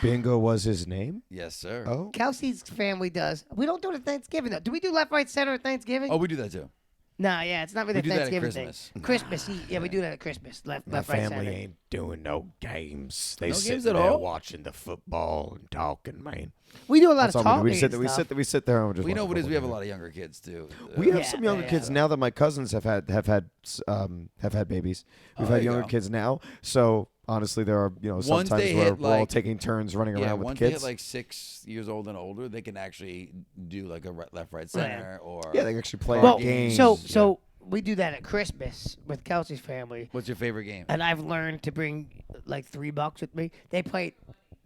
Bingo was his name? Yes, sir. Oh. Kelsey's family does. We don't do it at Thanksgiving though. Do we do left, right, center at Thanksgiving? Oh, we do that too. No, yeah, it's not really We a do that at Thanksgiving Christmas. thing. Christmas, yeah, we do that at Christmas. Left, My left, right, family center. ain't doing no games. They No sit games at there all? watching the football and talking, man. We do a lot That's of all we do. talking. We sit there. We and sit there. We sit there and just. We watch know what it is. football We have a together. lot of younger kids too. We have Yeah, some younger yeah, kids yeah. now that my cousins have had babies. We've there had you younger go. kids now. So honestly, there are Once sometimes they where hit, we're all like- taking turns running Yeah, around with once the they kids. hit like 6 years old and older, they can actually do like a left, right, center, or yeah, they can actually play Well, games. so we do that at Christmas with Kelsey's family, What's your favorite game? and I've learned to bring like $3 with me. They play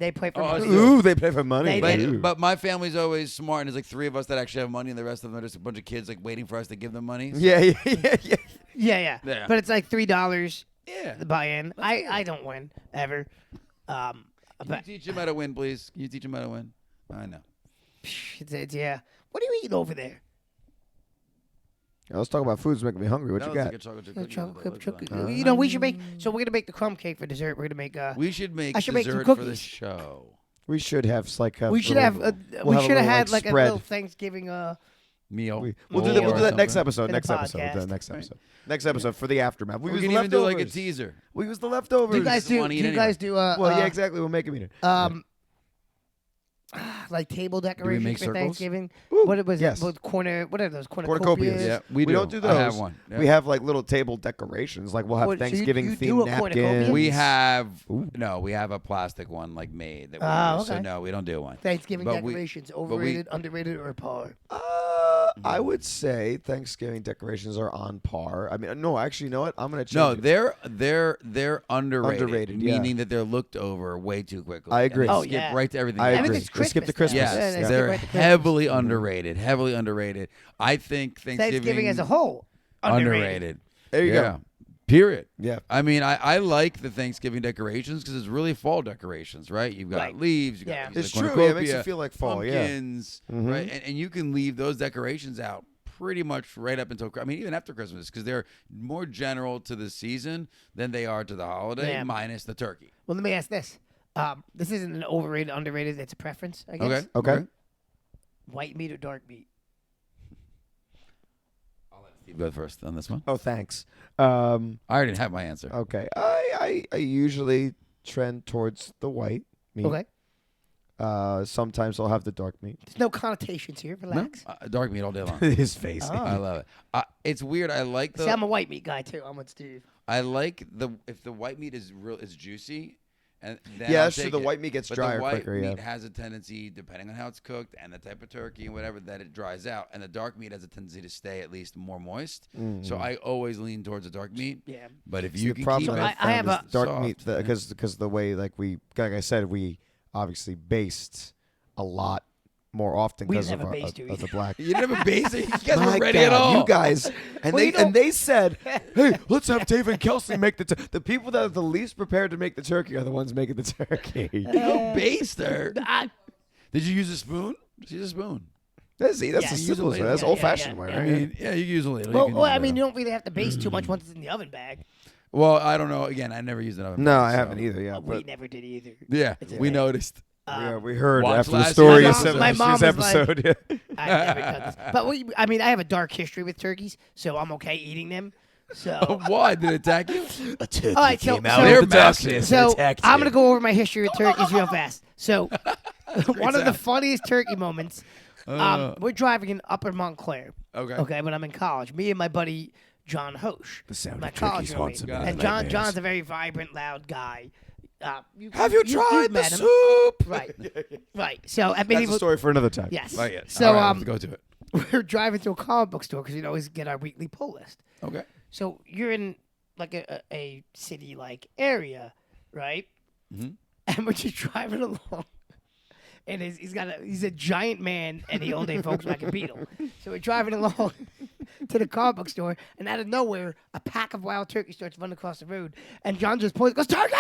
for Oh, money. so- Ooh, they play for money. They- Ooh. But my family's always smart, and there's like 3 of us that actually have money, and the rest of them are just a bunch of kids like waiting for us to give them money. yeah. Yeah. Yeah. But it's like $3 Yeah. to buy in. I don't win ever. Can you But teach them how to win, please? Can you teach them how to win? I know. it's yeah. What are you eating over there? Let's talk about food's making me hungry. What That you was got? like a chocolate chip No cookie. chocolate chip Look, cookie. look, You know, we should make. So we're gonna make the crumb cake for dessert. We're gonna make. We should make I should make some dessert for the cookies. show. We should have like a we should little- have. we'll We should have little, had like a spread. little Thanksgiving. Meal. We'll do that. We'll do that next something. episode. For the Next episode. podcast. Next episode. Next episode for the aftermath. We We use can the even do like a leftovers. teaser. We use the leftovers. Do you guys just do? wanna Do eat you anyway. guys do? Well, yeah, exactly. We'll make a meter. Like table we decorations make for circles? Thanksgiving. Ooh, What was yes. it? What corner? What are those Cornucopias. Yeah, We do. don't do I have those. one. Yeah. We have like little table decorations. Like we'll have What, so you- Thanksgiving you do themed a cornucopia? napkins. We have Ooh. no. We have a plastic one like made that we Oh, use. So okay. no, we don't do one. Thanksgiving But we- decorations. we- Overrated, underrated, or par? I would say Thanksgiving decorations are on par. I mean, no, actually, you know what? I'm gonna change. No, it. they're underrated. Underrated, yeah. Meaning that they're looked over way too quickly. I And agree. they Oh, skip yeah. right to everything. I else. agree. Everything's They skip Christmas to now. Christmas. Yes, Yeah, they skip they're right to Christmas. heavily underrated. Heavily underrated. I think Thanksgiving as a whole. underrated. There you yeah. go. Period. Yeah. I mean, I like the Thanksgiving decorations because it's really fall decorations, right? You've got Right. leaves, you got Yeah. things It's like true. Yeah, it makes cornucopia, you feel like fall. Yeah. pumpkins, Mhm. right? And you can leave those decorations out pretty much right up until, I mean, even after Christmas, because they're more general to the season than they are to the holiday, Yeah. minus the turkey. Well, let me ask this. This isn't an overrated, underrated. It's a preference, I guess. Okay. Okay. White meat or dark meat? I'll let Steve go first on this one. Oh, thanks. I already have my answer. Okay. I usually trend towards the white meat. Okay. Sometimes I'll have the dark meat. There's no connotations here. No? Relax. Dark meat all day long. His face. Oh. I love it. It's weird. I like See, the. I'm a white meat guy too. I'm with Steve. I like the if the white meat is juicy, and then Yeah, I'll that's true. take The it. white meat gets But drier the white quicker, meat yeah. has a tendency, depending on how it's cooked and the type of turkey and whatever, that it dries out. And the dark meat has a tendency to stay at least more moist. So I always lean towards the dark meat. Yeah. But if See, you the can problem keep So it, I have found a- is dark soft, meat because the way like I said, we obviously based a lot more often We because didn't of, have a our, bass, do we? of the black. You didn't have a bass. You guys My weren't ready God, at all. you guys, and Well, they said, "Hey, let's have Dave and Kelsey make the people that are the least prepared to make the turkey are the ones making the turkey." No bass there. I- Did you use a spoon? Just use a spoon. That's Yeah, the use a simplest way. ladle. That's Yeah, old fashioned yeah, way, yeah. I right? mean, yeah, you can use a ladle. well, you can use a I mean, you ladle. don't really have to baste too much once it's in the oven bag. Well, I don't know. Again, I never used an oven. No, bag, I so- haven't either. Yeah, We but never did either. Yeah, It's a we thing. noticed. we heard Watch after the last story year's of episode. My mom this was like- episode. Yeah. I've never done this. But I mean, I have a dark history with turkeys, so I'm okay eating them. So, Why did it attack you? A turkey all right, so, came so, out They're of the massive. darkness so and attacked I'm him. gonna go over my history with turkeys real fast. So, one of the sound. funniest turkey moments. We're driving in Upper Montclair. Okay. Okay, when I'm in college, me and my buddy John Hosch, The sound my of college turkeys roommate, haunts him in and his John's nightmares. a very vibrant, loud guy. Have you tried you've the met him. soup? Right, right. So I mean, That's a story for another time. yes. Right, yeah. So All right, I'll have to go to it. we're driving to a comic book store because we always get our weekly pull list. Okay. So you're in like a city like area, right? Mhm. And we're just driving along. And he's a giant man and he owned a Volkswagen Beetle. So we're driving along to the comic book store, and out of nowhere, a pack of wild turkeys starts running across the road, and John just points, goes, "Turkey!"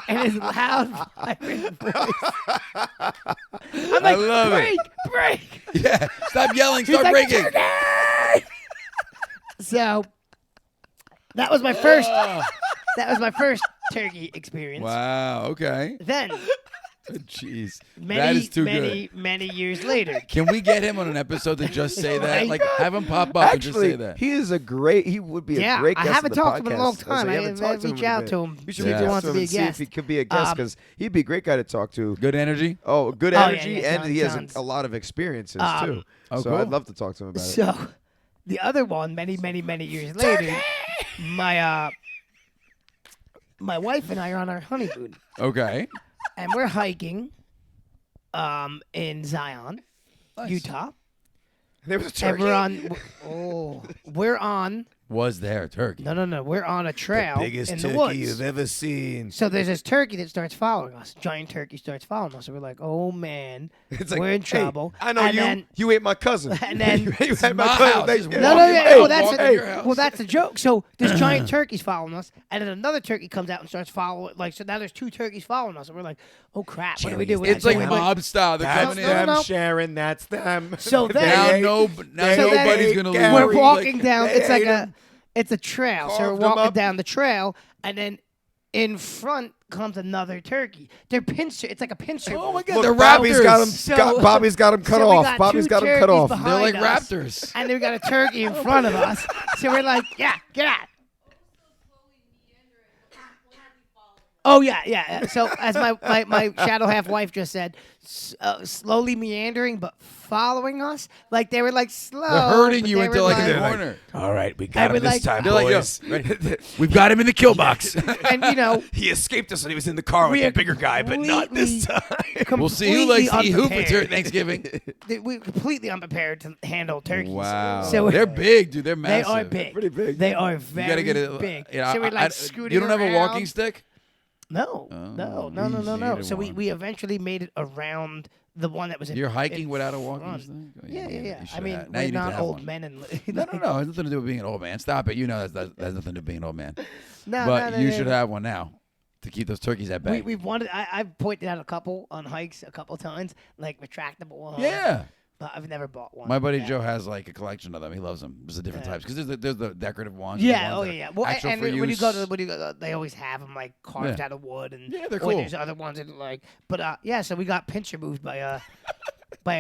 and his loud, vibrant voice. I'm like, love it. break. Yeah. Stop yelling. He's Start like, breaking. "Turkey!" So that was my first. That was my first turkey experience. Wow. Okay. Then, Jeez. many, That is too many, good. many years later, Can we get him on an episode to just say that? Right? Like, have him pop up and just say Actually, that. he would be a great I guest. haven't on the talked to him in a long podcast. time. So you I haven't haven't talked to him reached in a out bit. to him. You should Yeah. reach He out wants to to him be a and see if guest. he could be a guest because he'd be a great guy to talk to. Good energy. Oh, good Oh, yeah, energy, yeah, and he has John's- a lot of experiences too. Oh, So cool. I'd love to talk to him about it. So, the other one, many, many, many years later, my wife and I are on our honeymoon, Okay. and we're hiking, in Zion, Nice. Utah, There was a and turkey. we're on. Was there a turkey? No. We're on a trail Biggest in the turkey woods. you've ever seen. So there's this turkey that starts following us. Giant turkey starts following us. So we're like, oh man, It's like, we're in hey, trouble. I know And you. then- You ate my cousin. And then- you ate It's my my cousin. house. Just No, walk no, in- yeah, hey, well, that's walk a, in your house. well, that's a joke. So this giant turkey's following us, and then another turkey comes out and starts following. Like, so now there's two turkeys following us, and we're like, oh crap, what do we do? With It's that? like So we're mob style. They're That's coming No, no, in. them, no. Sharon. That's them. So They then- Now, ate- now they So then- nobody's gonna Gary, leave. we're Like, walking down. they It's like ate 'em. it's a trail. So we're Carved 'em walking up. down the trail, and then in front comes another turkey. They're pincer. It's like a pincer. Oh my God, Look, they're Bobby's raptors. got him. So- Bobby's got him cut so we off. got Bobby's two got him cut turkeys off. behind They're like us, raptors. and then we got a turkey in front of us. So we're like, yeah, get out. Oh yeah. So as my shadow half wife just said, slowly meandering but following us, like they were like slow. They're herding but you they into were like a like- corner. All right, we I got him would this like- time, They're like, yo, boys. ready? We've got him in the kill box. and you know, He escaped us when he was in the car with We the bigger guy, but not this completely- time. We'll see who likes to eat hoop at unprepared. Thanksgiving. We're completely unprepared to handle turkeys. Wow. So They're big, dude. They're they massive. are big. Pretty big. They are You very gotta get it. big. You know, So we're like I- scooting You don't have a walking around. stick? No. Oh, No. you needed So one. we eventually made it around the one that was in. You're hiking in without a walking front. stick? Oh, Yeah. you I should mean, have. Now we're you need to not have old one. men and No. It has nothing to do with being an old man. Stop it. You know that has nothing to do with being an old man. No, But you should have one now to keep those turkeys at bay. We've wanted. I've pointed out a couple on hikes a couple times, like retractable ones. Yeah. But I've never bought one. My buddy Yeah. Joe has like a collection of them. He loves them. There's the different types because there's the decorative ones. and the Yeah. ones Oh that are yeah. Well, actual and for when you use. go to they always have them like carved Yeah. out of wood and Yeah, they're or cool. there's other ones that are like. But yeah, so we got pincher moved by a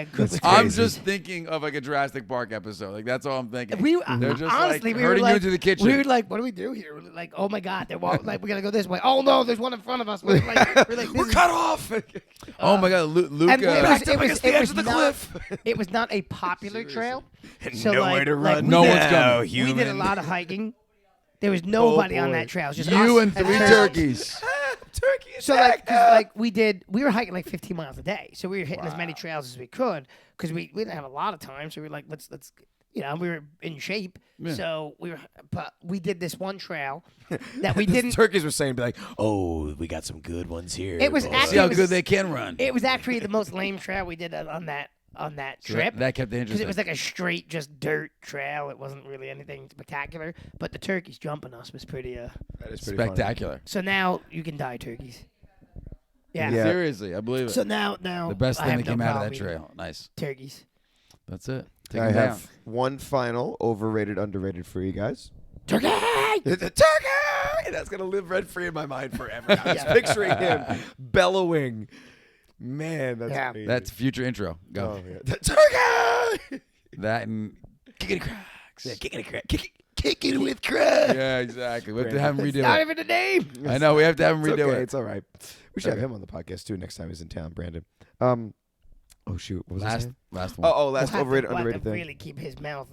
group of I'm turkeys. just thinking of like a Jurassic Park episode. Like that's all I'm thinking. We They're just honestly like we were herding like, you into the kitchen. We were like, what do we do here? We're like, oh my god, they're like we gotta go this way. Oh no, there's one in front of us. We're like, this We're is- cut off. oh my God, Luke. And the edge of the not, cliff. It was not a popular trail. So Nowhere like, to like, run we No did- one's coming. We did a lot of hiking. There was nobody on boy. that trail. It was just you us and 3 turkeys. turkeys. Turkey So like, 'cause, like we were hiking like 15 miles a day. So we were hitting as many trails as we could because we didn't have a lot of time. So we were like, let's we were in shape. Yeah. So but we did this one trail that we didn't. Turkeys were saying, be like, oh, we got some good ones here. It was boys." actually- See how it was- good they can run. It was actually the most lame trail we did on that trip. That kept it Because interesting. it was like a straight, just dirt trail. It wasn't really anything spectacular. But the turkeys jumping us was pretty. That is pretty funny. spectacular. So now you can die turkeys. Yeah. Yeah. Seriously, I believe it. So now The best I thing have that came no out of problem that eating trail. Nice. Turkeys. That's it. Take I 'em have down. one final overrated, underrated for you guys. Turkey. The turkey! That's going to live rent free in my mind forever. I'm just picturing him bellowing. Man, that's Yeah. crazy. That's future intro. Go. Oh, yeah. The turkey! That and Kickin' Crocs. Yeah, kicking with Crocs. Yeah, exactly. We have to have him It's redo not it. even a name. I know. We have to have him It's redo okay. it. It's all right. We should have Okay. him on the podcast too next time he's in town, Brandon. Oh shoot, what was I Last saying? one. Oh, last We'll have overrated, to, underrated thing. really keep his mouth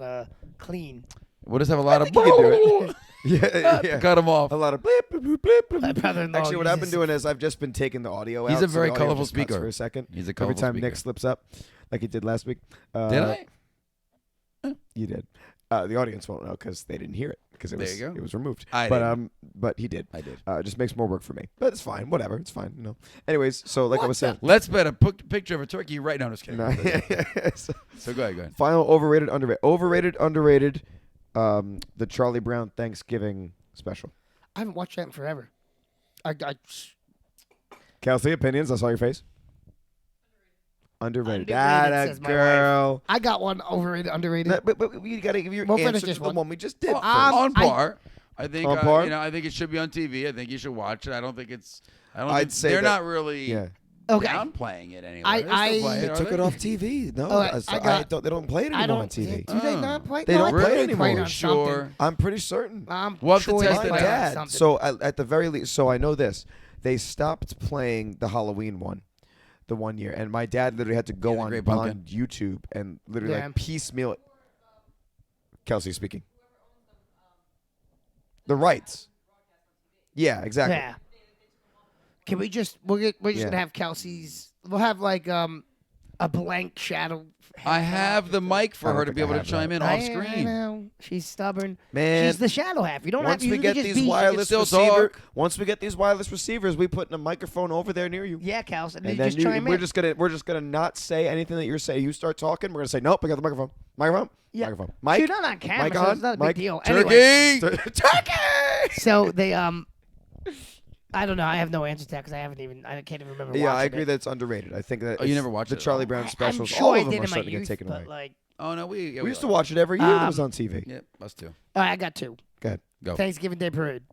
clean. We'll just have a lot of. think he can do it. Yeah. Cut him off. A lot of blip, blip, blip, blip, blip. My brother-in-law Actually, what I've been uses- doing is I've just been taking the audio out. He's a so very the audio colorful just cuts speaker. for a second. He's a Every colorful time speaker. Nick slips up, like he did last week. Did I? You did. The audience won't know because they didn't hear it because it There was you go. it was removed. I but didn't. but he did. I did. It just makes more work for me, but it's fine. Whatever, it's fine. Anyways, so like I was saying. Let's bet a picture of a turkey right now. I'm just kidding. No, so, So go ahead. final overrated, underrated. Overrated, underrated. The Charlie Brown Thanksgiving special. I haven't watched that in forever. I Kelsey, opinions? I saw your face. Underrated. Underrated, That says my girl. got one overrated, underrated. But you gotta give your We'll finish answer this to the one. one we just did. On par. I think On par? I think it should be on TV. I think you should watch it. I don't think it's. I don't. I'd think, say they're that- not really Yeah. Okay. downplaying it anyway. I- They're still playing They are took they? it off TV. No, Okay, they don't play it I anymore don't. on TV. Do they Oh. not play? They No, don't I play think it they played anymore. on Sure. something. I'm pretty certain. I'm We'll have to sure test they it My played out. on dad. something. So at the very least, so I know this. They stopped playing the Halloween one, the one year, and my dad literally had to go Yeah, the on Great Pumpkin. YouTube and literally Yeah. like piecemeal it. Kelsey speaking. The rights. Yeah, exactly. Yeah. Can we just? We're just Yeah. gonna have Kelsey's. We'll have like a blank shadow. I have the mic I for don't her to think be I able to have chime in I off screen. know she's stubborn. Man, She's the shadow half. You don't once have. we You get can just these be, wireless still receiver, talk. once we get these wireless receivers, we put in a microphone over there near you. Yeah, Kels, and And then then just chime we're in. just gonna not say anything that you're saying. You start talking, we're gonna say nope. I got the microphone. Yeah. Microphone. Mic. You're not on camera, Mic so on? it's not a Mic. big deal. Turkey. Anyway, Turkey. so they I don't know. I have no answer to that because I can't even remember. Yeah, I watching agree it. that it's underrated. I think that Oh, you it's never watched the it at Charlie all? Brown specials. I'm sure all I of them did are in my starting to youth, get taken but away. like, Oh no, We used to watch it every year. It was on TV. Yep, us too. all right, I got two. Go ahead. Go. Thanksgiving Day Parade.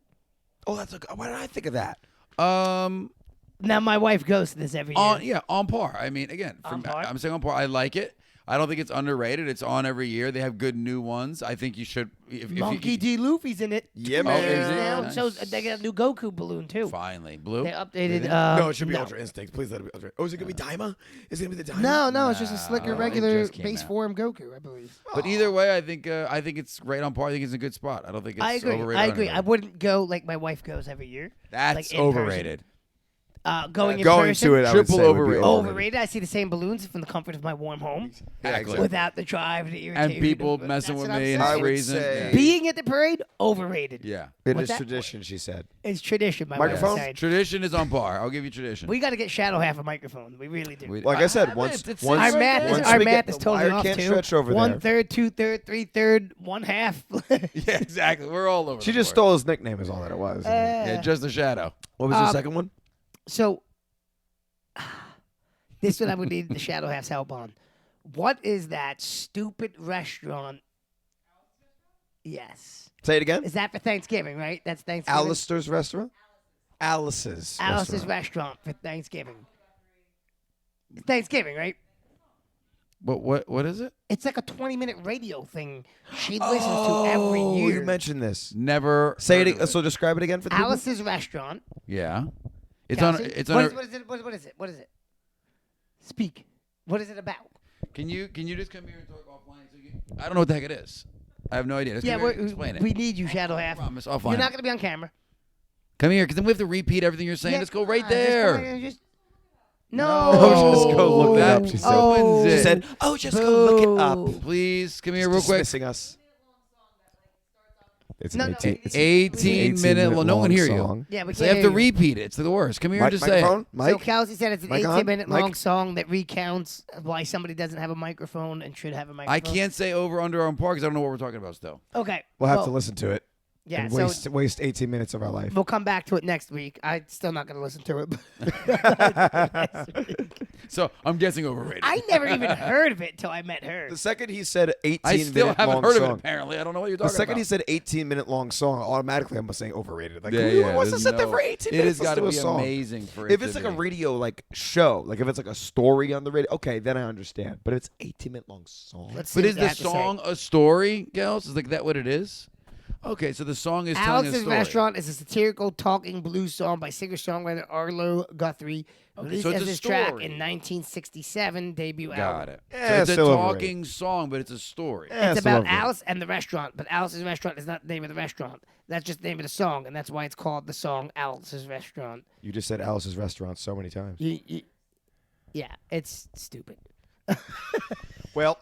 Oh, that's a. Why did I think of that? Now my wife goes to this every year. On par. I mean, again, On par? I'm saying on par. I like it. I don't think it's underrated. It's on every year. They have good new ones. I think you should. If Monkey you, D. Luffy's in it. Yeah, 2 man. years Oh, is it? now. Nice. So they got a new Goku balloon too. finally blue. They updated. No, it should be no. Ultra Instinct. Please let it be Ultra. Oh, is it gonna be Daima? Is it gonna be the Daima? No, it's just a slicker, No, it regular just came base out. form Goku, I believe. But either way, I think it's right on par. I think it's a good spot. I don't think it's I agree. overrated. I or agree. I underrated. wouldn't go like my wife goes every year. That's like in overrated. Going in Going person, to it, I would Triple say would be overrated. overrated. I see the same balloons from the comfort of my warm home Yeah, exactly. without the drive, the irritation. And people That's messing with what I'm me and I saying. would freezing. say- Yeah. Being at the parade, overrated. Yeah. It What's is that? tradition, she said. It's tradition. My wife Microphone? said. Tradition is on par. I'll give you tradition. We got to get shadow half a microphone. We really do. Like I said, have once it. It's once Our right math, there. is, once our we math get is the totally wire off can't too. stretch over 1/3, there. 2/3, 3/3, 1/2. Yeah, exactly. We're all over. She the just board. stole his nickname. Is all that it was. Yeah, just a shadow. What was the second one? So, this is what I would need the shadow half's help on. What is that stupid restaurant? Yes. Say it again. Is that for Thanksgiving, right? That's Thanksgiving. Alistair's restaurant. Alice's. Alice's restaurant for Thanksgiving. It's Thanksgiving, right? What is it? It's like a 20-minute radio thing she listens to every Oh, year. you mentioned this. Never Say heard it. of So describe it again for the people. Alice's restaurant. Yeah. It's Kelsey? on. It's What on. is- what is it? What is it? What is it? Speak. What is it about? Can you just come here and talk offline? I don't know what the heck it is. I have no idea. Just Yeah, come here and explain it. we need you, Shadow Half. promise offline. You're not going to be on camera. Come here, because then we have to repeat everything you're saying. Yeah, Let's go come right on, just there. come here, just- No. Just go look it that up, she said. opens She it. said, just go look it up. Please, come here Just real quick. dismissing us. It's No, an no, 18, it's an 18-minute. Well, no one long hear you. song. Yeah, we So can't they have to hear you. repeat it. It's the worst. Come here and just say it. Microphone? So Mike? Kelsey said it's an Mic on? 18-minute Mic? long song that recounts why somebody doesn't have a microphone and should have a microphone. I can't say over, under, or on par because I don't know what we're talking about still. Okay. We'll have to listen to it. Yeah, And so waste 18 minutes of our life. we'll come back to it next week. I'm still not going to listen to it. So I'm guessing overrated. I never even heard of it until I met her. The second he said 18 I still minute haven't long heard song. of it, apparently. I don't know what you're The talking second about. he said 18-minute long song, automatically I'm saying overrated. Like, Yeah, who yeah, wants to there's sit there no- for 18 It minutes? has got to to be a song? amazing for it If to it's like a be. radio like show, like if it's like a story on the radio, okay, then I understand. But if it's 18-minute long song, Let's see But what is they the have to say. song a story, gals? Is like that what it is? Okay, so the song is telling a Alex's story. Restaurant is a satirical talking blues song by singer-songwriter Arlo Guthrie, released so it's as a his track story. in 1967 debut Got album. it. Yeah, so it's a still overrated. talking song, but it's a story. Yeah, It's still about overrated. Alice and the restaurant, but Alice's Restaurant is not the name of the restaurant. That's just the name of the song, and that's why it's called the song Alice's Restaurant. You just said Alice's Restaurant so many times. Yeah, it's stupid. Well,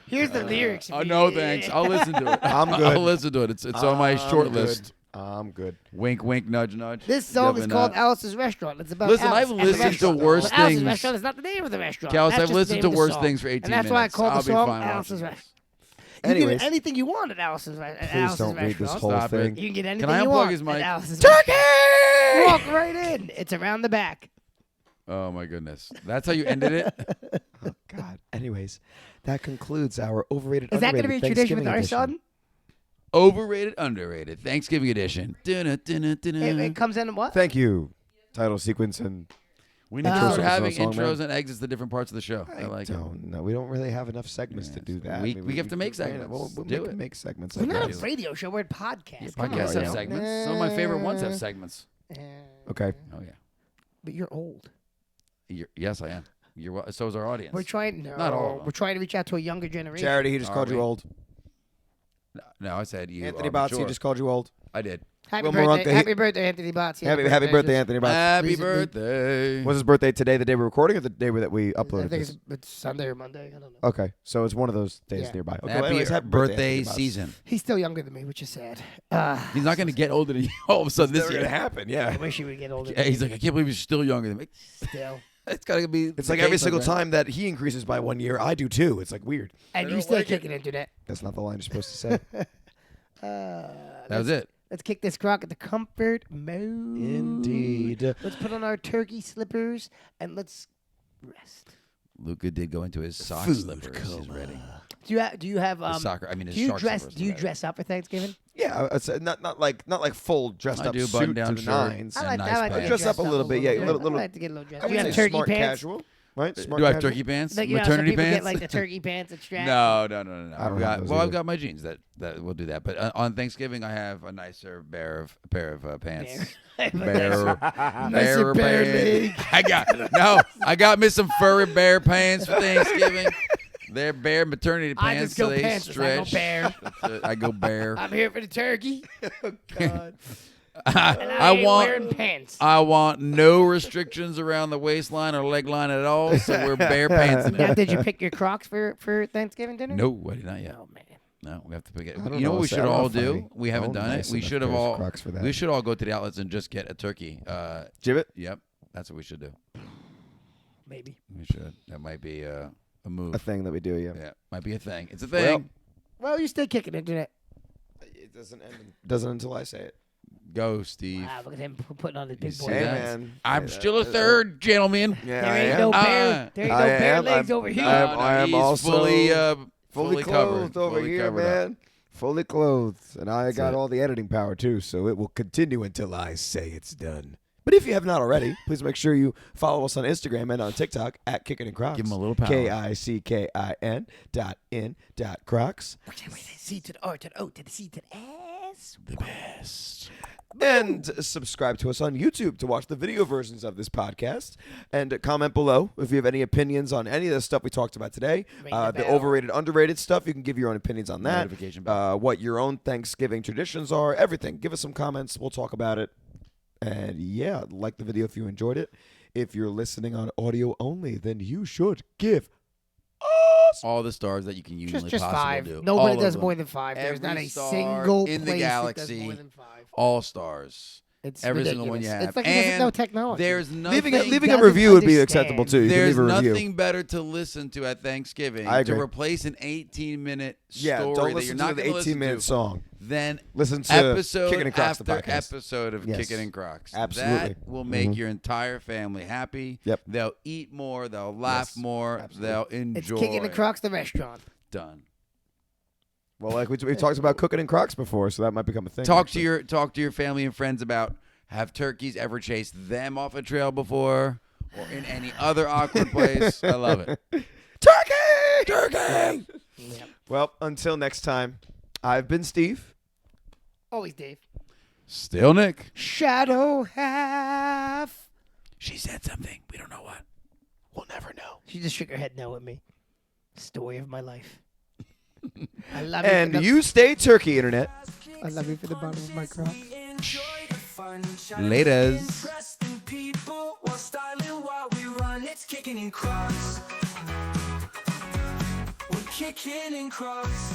Here's the lyrics. Oh no, thanks. I'll listen to it. I'm good. I'll listen to it. It's on my short I'm list. good. I'm good. Wink, wink, nudge, nudge. This song is Definitely called not. Alice's Restaurant. It's about Listen, Alice I've and the listened to restaurant. worse But Alice's things. Restaurant is not the name of the restaurant. Kels, That's I've just the listened name to of the worse song. things for 18 And that's why I minutes. call the I'll be song fine Alice's watching Restaurant. this. You can Anyways. get anything you want at Alice's Please Alice's don't read this Restaurant. whole Stop thing. You can get anything I you unplug want his mic? at Alice's Turkey! Walk right in. It's around the back. Oh my goodness, that's how you ended it. Oh, God. Anyways, that concludes our overrated. Is that going to be a tradition Thanksgiving with our edition. son? Overrated, underrated. Thanksgiving edition. It comes in what? Thank you. Title sequence and We need to Intros start having song, man. intros and exits to different parts of the show. I like it. No, we don't really have enough segments to do that. We- I mean, we have to make yeah, segments. We'll Do make, it. make segments. We're I not guess. a radio show. We're a podcast. Come Podcasts on, have now. segments. Some of my favorite ones have segments. Okay. Oh yeah. But you're old. Yes, I am. So is our audience. We're trying. No, Not all of them. we're trying to reach out to a younger generation. Charity, he just Are called you we? old. No, I said you. Anthony are Botts, he mature. just called you old. I did. Happy Will birthday, Maronka, happy birthday, Anthony Botts. Happy birthday, Anthony Botts. Happy recently- birthday. Was his birthday today, the day we're recording, or the day that we I uploaded think this? it's Sunday or Monday. I don't know. Okay, so it's one of those days Yeah. nearby. Okay, Happy, well, anyways, birthday Anthony Botts. season. He's still younger than me, which is sad. He's not going to get older than you all of a sudden It's this never year. gonna happen. Yeah. I wish he would get older. Yeah, he's like, I can't believe he's still younger than me. Still. It's got to be. It's the like every case, single right? time that he increases by 1 year, I do too. It's like weird. And you still kicking into that. That's not the line you're supposed to say. That was it. Let's kick this crock at the comfort mode. Indeed. Let's put on our turkey slippers and let's rest. Luca did go into his sock Food slippers. He's coma. ready. Do you have His soccer. I mean, his do you shark dress slippers. do you Right. dress up for Thanksgiving? Yeah, it's not like full dressed I up do suit button-down to the shirt. nines. I I like nice to pants. get Dress up a little bit, yeah, bit. little- I like to get a little dressed. I You would have say turkey smart pants. casual, right? Smart Do I have casual. turkey pants? Like, you know, some Maternity people pants? get like the turkey pants and straps. No. I don't I've have got, those well, I've either. got my jeans that will do that. But on Thanksgiving, I have a nicer pair of pants. Bear Nicer bear pants. I got me some furry bear pants for Thanksgiving. They're bear maternity I pants, just go so they pants. I go stretch. bear. I go bear. I'm here for the turkey. God. I ain't wearing pants. I want no restrictions around the waistline or leg line at all, so we're bare pants in Now, it. did you pick your Crocs for Thanksgiving dinner? No, I did not yet. Oh man. No, we have to pick it. I don't You know what we so should I don't know all if I do? We haven't own done nice it. We enough should have pair of all. Crocs for that. We should all go to the outlets and just get a turkey. Gibbet? Yep, that's what we should do. Maybe. We should. That might be a move. A thing that we do, yeah. Yeah, might be a thing. It's a thing. Well, you're still kicking into that. It doesn't until I say it. Go, Steve. Wow, look at him putting on his You big see boy. Hey, that? man. I'm Yeah, still a third, gentleman. Yeah, There I ain't am. no Ah. bear. There ain't no I bear am. legs I'm- over here. I am he's also fully clothed covered. over fully here, covered up. man. Fully clothed. And I got it. all the editing power, too, so it will continue until I say it's done. But if you have not already, please make sure you follow us on Instagram and on TikTok at Kickin and Crocs. Give 'em a little power. KICKIN.Crocs. C to the R to the O to the C to the S. The best. And subscribe to us on YouTube to watch the video versions of this podcast. And comment below if you have any opinions on any of the stuff we talked about today. Ring the The bell. overrated, underrated stuff. You can give your own opinions on that. Notification bell. What your own Thanksgiving traditions are. Everything. Give us some comments. We'll talk about it. And yeah, like the video if you enjoyed it. If you're listening on audio only, then you should give all the stars that you can humanly Just possibly 5. do. Nobody All of does them. more than 5. There's not Every a star single in the place galaxy. that does more than 5. All stars. It's Every ridiculous. single one you have. It's like he doesn't And know technology. There's nothing. leaving a doesn't review would be understand. acceptable too. You can There's leave a review. nothing better to listen to at Thanksgiving I to agree. replace an 18-minute Yeah, story don't that you're listen not to the going to listen 18-minute to. song. Then Listen to episode Kickin' and Crocs, the after podcast. episode of Yes. Kickin' and Crocs. Absolutely. That will make your entire family happy. Yep. They'll eat more. They'll laugh Yes, more. absolutely. They'll It's enjoy. Kickin' and Crocs, the restaurant. Done. Well, like we've talked about cooking in Crocs before, so that might become a thing. Talk actually. to your family and friends about, have turkeys ever chased them off a trail before or in any other awkward place? I love it. Turkey! Yep. Well, until next time, I've been Steve. Always Dave. Still Nick. Shadow half. She said something. We don't know what. We'll never know. She just shook her head no at me. Story of my life. I love you. And you stay turkey, internet. I love you for the bottom of my Crocs. Laters. Impressing people while styling while we run. It's Kickin' in Crocs. We're Kickin' in Crocs.